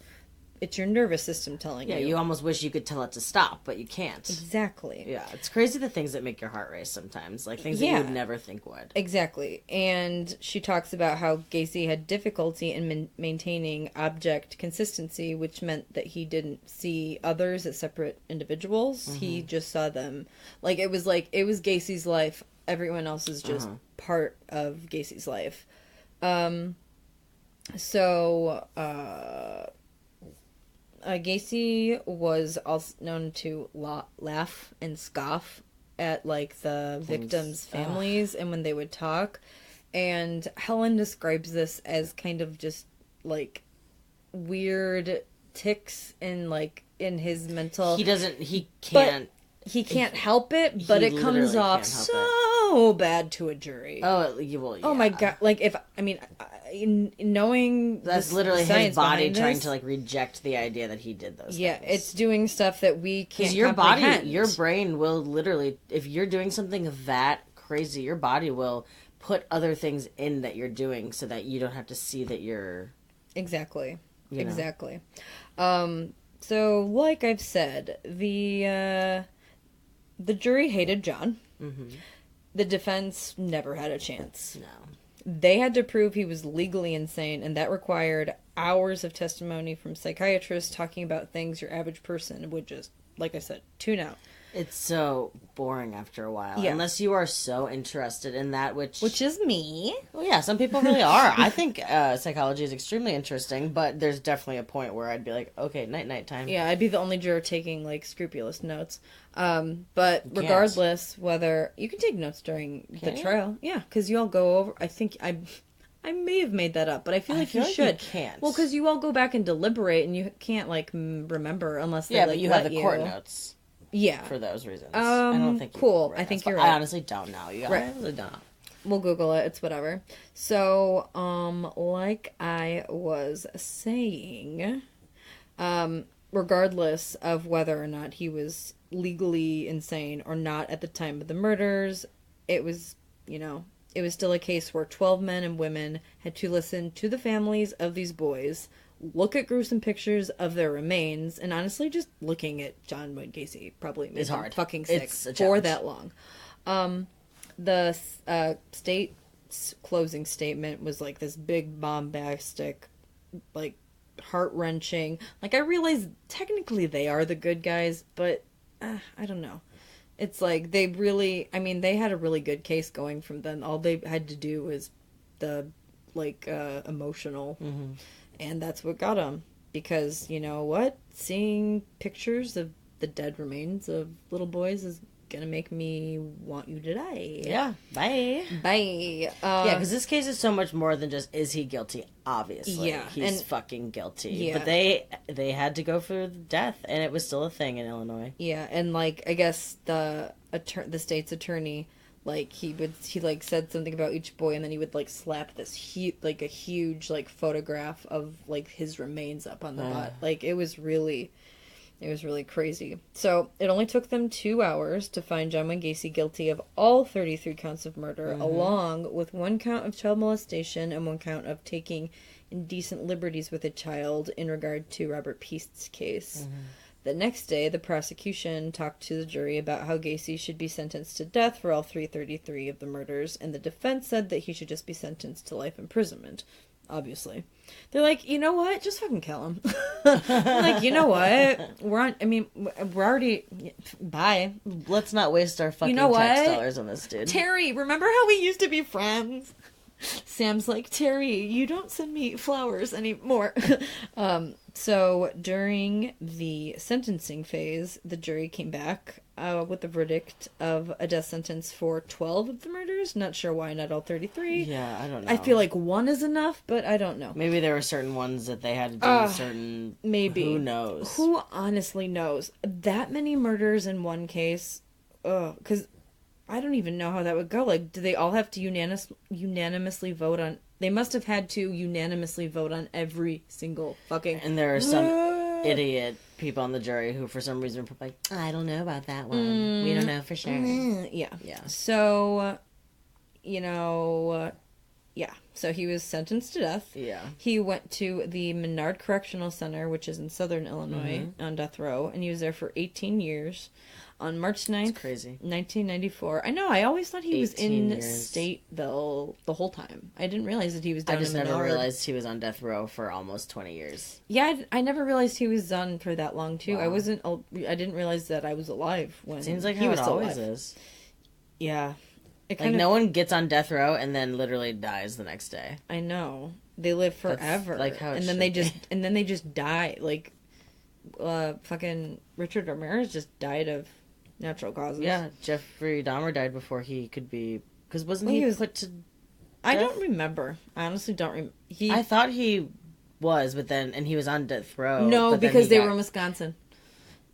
It's your nervous system telling you. Yeah, you almost wish you could tell it to stop, but you can't. Exactly. Yeah, it's crazy the things that make your heart race sometimes. Things that you would never think would. Exactly. And she talks about how Gacy had difficulty in maintaining object consistency, which meant that he didn't see others as separate individuals. He just saw them. It was Gacy's life Everyone else is just part of Gacy's life. Gacy was also known to laugh and scoff at, like, the victims' families and when they would talk. And Helen describes this as kind of just, like, weird tics in, like, in his mental... He can't help it, but it comes off so bad to a jury. Oh, well, yeah. Oh my God. Like, knowing that's literally his body trying to, like, reject the idea that he did those things. It's doing stuff that we can't comprehend. Your brain will literally, if you're doing something that crazy, your body will put other things in that you're doing so that you don't have to see that you're... Exactly. You know. Exactly. So, like I've said, the jury hated John. Mm-hmm. The defense never had a chance. No. They had to prove he was legally insane, and that required hours of testimony from psychiatrists talking about things your average person would just, like I said, tune out. It's so boring after a while. Yeah. Unless you are so interested in that, which is me. Well, yeah, some people really are. I think psychology is extremely interesting, but there's definitely a point where I'd be like, okay, night time. Yeah, I'd be the only juror taking, like, scrupulous notes. But regardless, whether... You can take notes during the trial. Yeah, because you all go over... I think I may have made that up, but I feel like you should. You can't. Well, because you all go back and deliberate, and you can't, like, remember unless they, but you have the court notes. Yeah. For those reasons. I don't think cool. I think you're right. I honestly don't know. I honestly don't know. We'll Google it. It's whatever. So, like I was saying, regardless of whether or not he was legally insane or not at the time of the murders, it was, it was still a case where 12 men and women had to listen to the families of these boys, look at gruesome pictures of their remains, and honestly, just looking at John Wayne Gacy probably made him fucking sick for that long. The state's closing statement was like this big bombastic, like heart-wrenching. Like, I realize technically they are the good guys, but I don't know. It's like they really, they had a really good case going from them. All they had to do was the, emotional. Mm-hmm. And that's what got him. Because, you know what? Seeing pictures of the dead remains of little boys is gonna make me want you to die. Yeah. Bye. Bye. Yeah, because this case is so much more than just, is he guilty? Obviously. Yeah. He's fucking guilty. Yeah. But they had to go for death, and it was still a thing in Illinois. Yeah, and, I guess the state's attorney... he said something about each boy, and then he would, slap this huge photograph of, his remains up on the butt. It was really crazy. So, it only took them 2 hours to find John Wayne Gacy guilty of all 33 counts of murder, along with 1 count of child molestation and 1 count of taking indecent liberties with a child in regard to Robert Peast's case. Mm-hmm. The next day, the prosecution talked to the jury about how Gacy should be sentenced to death for all 333 of the murders, and the defense said that he should just be sentenced to life imprisonment. Obviously. They're like, you know what? Just fucking kill him. You know what? We're already... Bye. Let's not waste our fucking tax dollars on this dude. Terry, remember how we used to be friends? Sam's like, Terry, you don't send me flowers anymore. So during the sentencing phase, the jury came back with a verdict of a death sentence for 12 of the murders. Not sure why not all 33. Yeah, I don't know. I feel like 1 is enough, but I don't know. Maybe there were certain ones that they had to do certain... Maybe. Who knows? Who honestly knows? That many murders in one case? Because... I don't even know how that would go. Do they all have to unanimously vote on... They must have had to unanimously vote on every single fucking... And there are some idiot people on the jury who, for some reason, are like, I don't know about that one. We don't know for sure. Yeah. So, yeah. So he was sentenced to death. Yeah. He went to the Menard Correctional Center, which is in southern Illinois, on death row, and he was there for 18 years. On March 9th, crazy. 1994. I know, I always thought he was in Stateville the whole time. I didn't realize that he was down in Menard. I just never realized he was on death row for almost 20 years. Yeah, I never realized he was on for that long, too. Wow. I didn't realize that I was alive when Seems like he how was it still always alive. is. Yeah. no one gets on death row and then literally dies the next day. I know. They live forever. That's like how it and then should they be. just and then they just die. Like fucking Richard Ramirez just died of natural causes. Yeah, Jeffrey Dahmer died before he could be, because wasn't he was put to I death? don't remember. I honestly don't remember. I thought he was, but then he was on death row. No, but then because he they got- were in Wisconsin.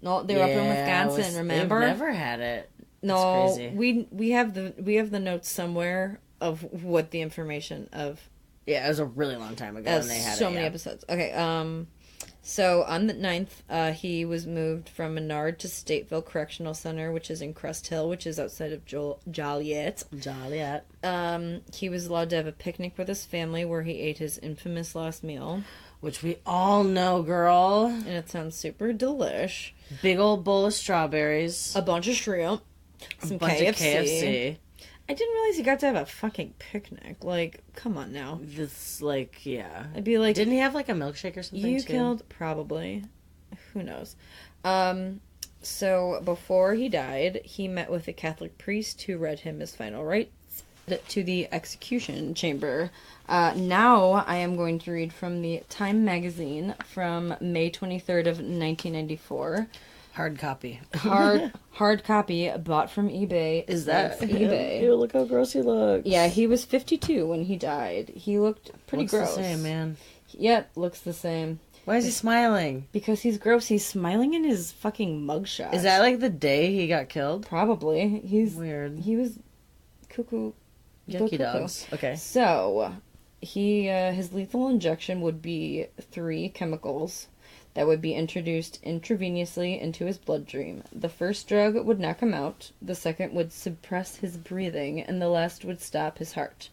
No, they were up in Wisconsin. Remember? They've never had it. No, That's crazy. we have the notes somewhere of what the information of. Yeah, it was a really long time ago, and they had so it, many yeah. episodes. Okay, so on the 9th, he was moved from Menard to Stateville Correctional Center, which is in Crest Hill, which is outside of Joliet. Joliet. He was allowed to have a picnic with his family where he ate his infamous last meal. Which we all know, girl. And it sounds super delish. Big old bowl of strawberries. A bunch of shrimp. Some bunch KFC. of KFC. I didn't realize you got to have a fucking picnic. Like, come on now. This, like, yeah. I'd be like... Didn't he have, like, a milkshake or something, You too? killed... Probably. Who knows? So, before he died, he met with a Catholic priest who read him his final rites to the execution chamber. Now, I am going to read from the Time magazine from May 23rd of 1994. Hard copy. Hard copy, bought from eBay. Is that eBay? Ew, look how gross he looks. Yeah, he was 52 when he died. He looked pretty looks gross. the same, man. Yep, looks the same. Why is he smiling? Because he's gross. He's smiling in his fucking mugshot. Is that like the day he got killed? Probably. He's weird. He was cuckoo. Yucky dogs. Okay. So, his lethal injection would be 3 chemicals that would be introduced intravenously into his bloodstream. The first drug would knock him out, the second would suppress his breathing, and the last would stop his heart.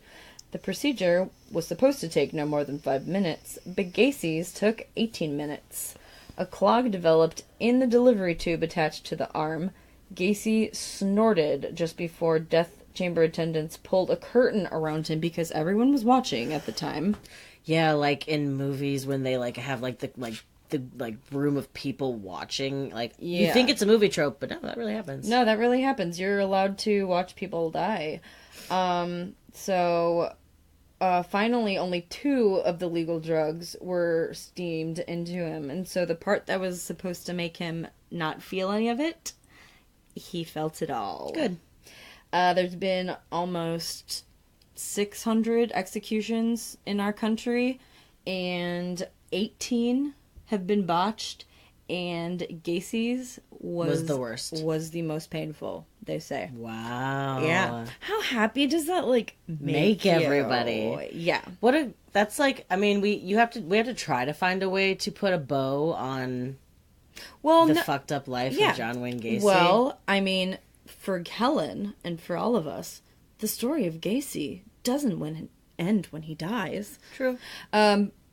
The procedure was supposed to take no more than 5 minutes, but Gacy's took 18 minutes. A clog developed in the delivery tube attached to the arm. Gacy snorted just before death chamber attendants pulled a curtain around him because everyone was watching at the time. Yeah, like in movies when they like have like the room of people watching. Like you think it's a movie trope, but no, that really happens. No, that really happens. You're allowed to watch people die. Finally, only 2 of the legal drugs were steamed into him, and so the part that was supposed to make him not feel any of it, he felt it all. Good. There's been almost 600 executions in our country, and 18 have been botched, and Gacy's was the worst. Was the most painful, they say. Wow. Yeah. How happy does that make everybody? Yeah. That's like, I mean, we have to try to find a way to put a bow on the fucked up life of John Wayne Gacy. Well, I mean, for Helen and for all of us, the story of Gacy doesn't end when he dies. True.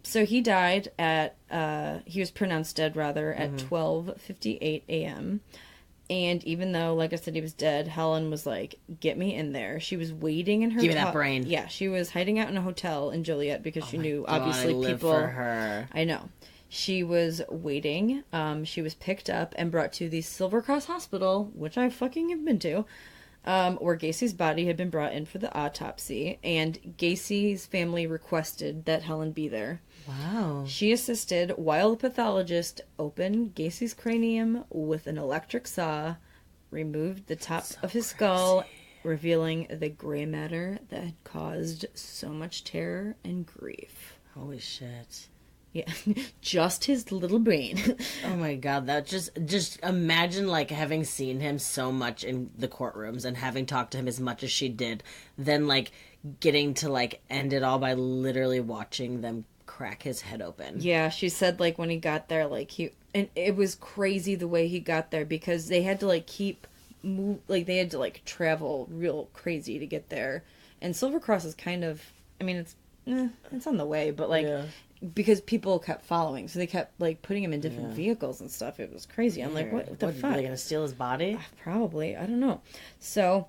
So he died he was pronounced dead rather at 12:58 a.m. And even though, like I said, he was dead, Helen was like, get me in there. She was waiting in her... Give me that brain. Yeah, she was hiding out in a hotel in Joliet because she knew, God, obviously, I live people... for her. I know. She was waiting. She was picked up and brought to the Silver Cross Hospital, which I fucking have been to, where Gacy's body had been brought in for the autopsy, and Gacy's family requested that Helen be there. Wow. She assisted while the pathologist opened Gacy's cranium with an electric saw, removed the top of his skull, revealing the gray matter that had caused so much terror and grief. Holy shit. Yeah, just his little brain. Oh my god, that just imagine like having seen him so much in the courtrooms and having talked to him as much as she did, then like getting to like end it all by literally watching them crack his head open. Yeah, she said like when he got there, like and it was crazy the way he got there because they had to like they had to like travel real crazy to get there. And Silver Cross is kind of, I mean, it's on the way, but like because people kept following, so they kept like putting him in different vehicles and stuff. It was crazy. I'm like, what the fuck? Are they gonna steal his body? Probably. I don't know. So,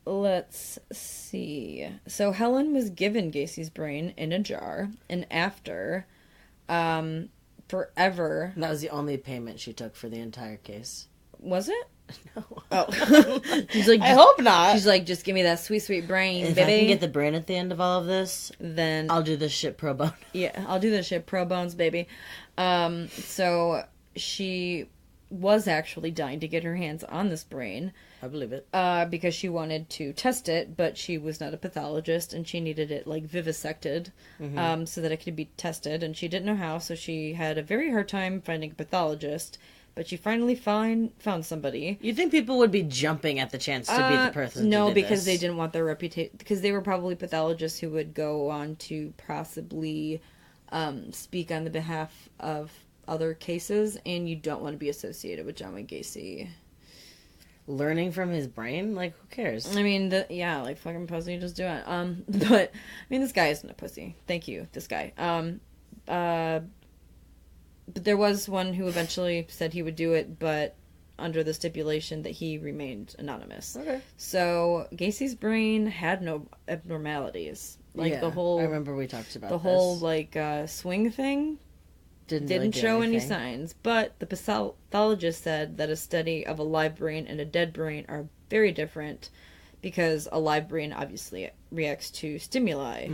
let's see. So Helen was given Gacy's brain in a jar, and after, forever. That was the only payment she took for the entire case. Was it? No. Oh. She's like, I hope not. She's like, just give me that sweet, sweet brain, if baby. I can get the brain at the end of all of this, then I'll do this shit pro bono. Yeah, I'll do this shit pro bones, baby. So she was actually dying to get her hands on this brain. I believe it. Because she wanted to test it, but she was not a pathologist, and she needed it, like, vivisected, so that it could be tested, and she didn't know how, so she had a very hard time finding a pathologist, but she finally found somebody. You'd think people would be jumping at the chance to be the person No, who did because this. they didn't want their reputation, because they were probably pathologists who would go on to possibly speak on the behalf of other cases, and you don't want to be associated with John Wayne Gacy. Learning from his brain? Like, who cares? I mean, like, fucking pussy, just do it. But, I mean, this guy isn't a pussy. Thank you, this guy. But there was one who eventually said he would do it, but under the stipulation that he remained anonymous. Okay. So, Gacy's brain had no abnormalities. Like, the whole... I remember we talked about the whole, like, swing thing didn't really show any anything. signs, but the pathologist said that a study of a live brain and a dead brain are very different because a live brain obviously reacts to stimuli,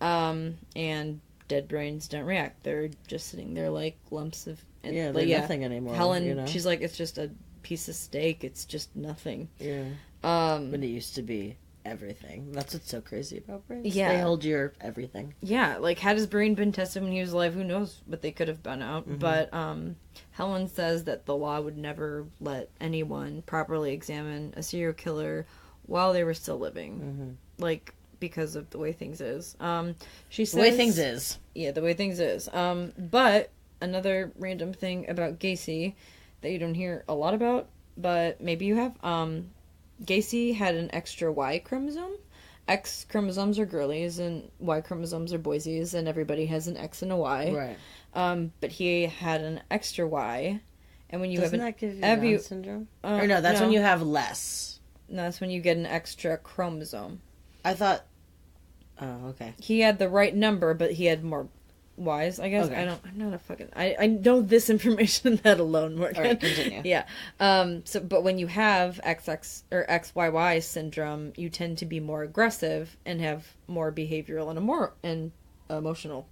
and dead brains don't react. They're just sitting there like lumps of... Yeah, they're nothing anymore. Helen, you know? she's like, it's just a piece of steak. It's just nothing. Yeah. But it used to be everything. That's what's so crazy about brains. Yeah. They hold your everything. Yeah, like, had his brain been tested when he was alive, who knows what they could have been out. But Helen says that the law would never let anyone properly examine a serial killer while they were still living. Like, because of the way things is. She says... The way things is. Yeah, the way things is. But another random thing about Gacy that you don't hear a lot about, but maybe you have... Gacy had an extra Y chromosome. X chromosomes are girlies and Y chromosomes are boysies, and everybody has an X and a Y. Right. But he had an extra Y, and when you Doesn't have that give you Down syndrome? Or no, that's no. when you have less. No, that's when you get an extra chromosome. I thought... Oh, okay. He had the right number, but he had more Y's, I guess. Okay. I'm not a fucking... I know this information that alone, Morgan. All right, continue. Yeah. But when you have XX or XYY syndrome, you tend to be more aggressive and have more behavioral and emotional.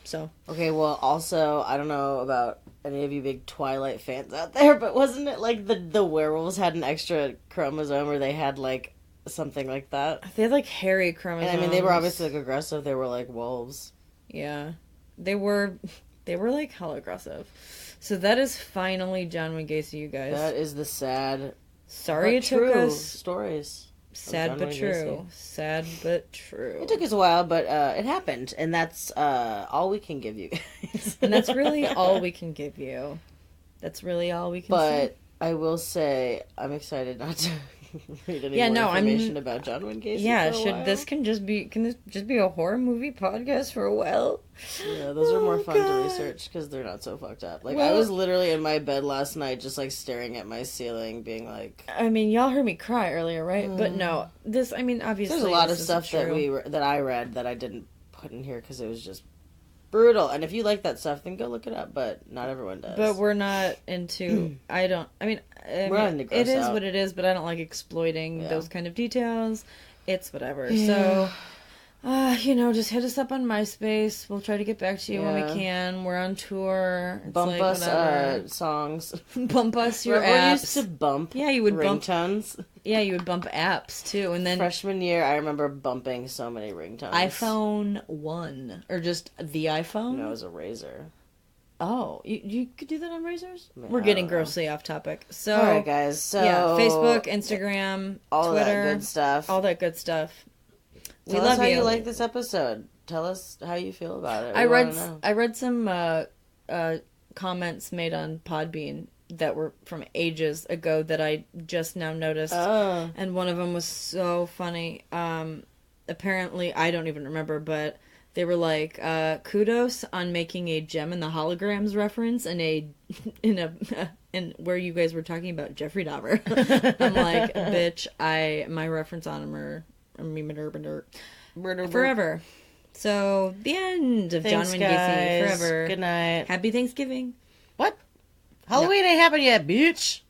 So. Okay, well, also, I don't know about any of you big Twilight fans out there, but wasn't it like the werewolves had an extra chromosome, or they had, like, something like that? They had, like, hairy chromosomes. And, I mean, they were obviously, like, aggressive. They were, like, wolves. Yeah. They were, like, hella aggressive. So that is finally John Wayne Gacy, you guys. That is the sad... Sorry it true took us... stories. Sad but true. Gacy. Sad but true. It took us a while, but it happened. And that's all we can give you guys. And that's really all we can give you. That's really all we can say. But I will say, I'm excited not to read any more information about John Wayne Gacy. Yeah, for a while. can this just be a horror movie podcast for a while? Yeah, those are more fun to research because they're not so fucked up. Like, I was literally in my bed last night just, like, staring at my ceiling, being like... I mean, y'all heard me cry earlier, right? But no, obviously... There's a lot of stuff that I read that I didn't put in here because it was just brutal. And if you like that stuff, then go look it up, but not everyone does. But we're not into... we're not into gross it is out. what it is, but I don't like exploiting those kind of details. It's whatever. Yeah. So... just hit us up on MySpace. We'll try to get back to you when we can. We're on tour. It's bump like, us songs. Bump us your We're apps. used to bump Yeah, you would ringtones. Yeah, you would bump apps too, and then Freshman year, I remember bumping so many ringtones. iPhone 1 or just the iPhone. No, it was a Razor. Oh, you could do that on Razors? Man, We're getting grossly off topic. So, all right, guys. So yeah, Facebook, Instagram, all Twitter, that good stuff. all that good stuff. Tell us how you like this episode. Tell us how you feel about it. I read some comments made on Podbean that were from ages ago that I just now noticed. Oh. And one of them was so funny. Apparently, I don't even remember, but they were like, kudos on making a Gem and the Holograms reference in where you guys were talking about Jeffrey Dahmer. I'm like, bitch, my reference on him are forever. So, the end of Thanks, John Wayne Gacy. guys. Forever. Good night. Happy Thanksgiving. What? Halloween ain't happened yet, bitch.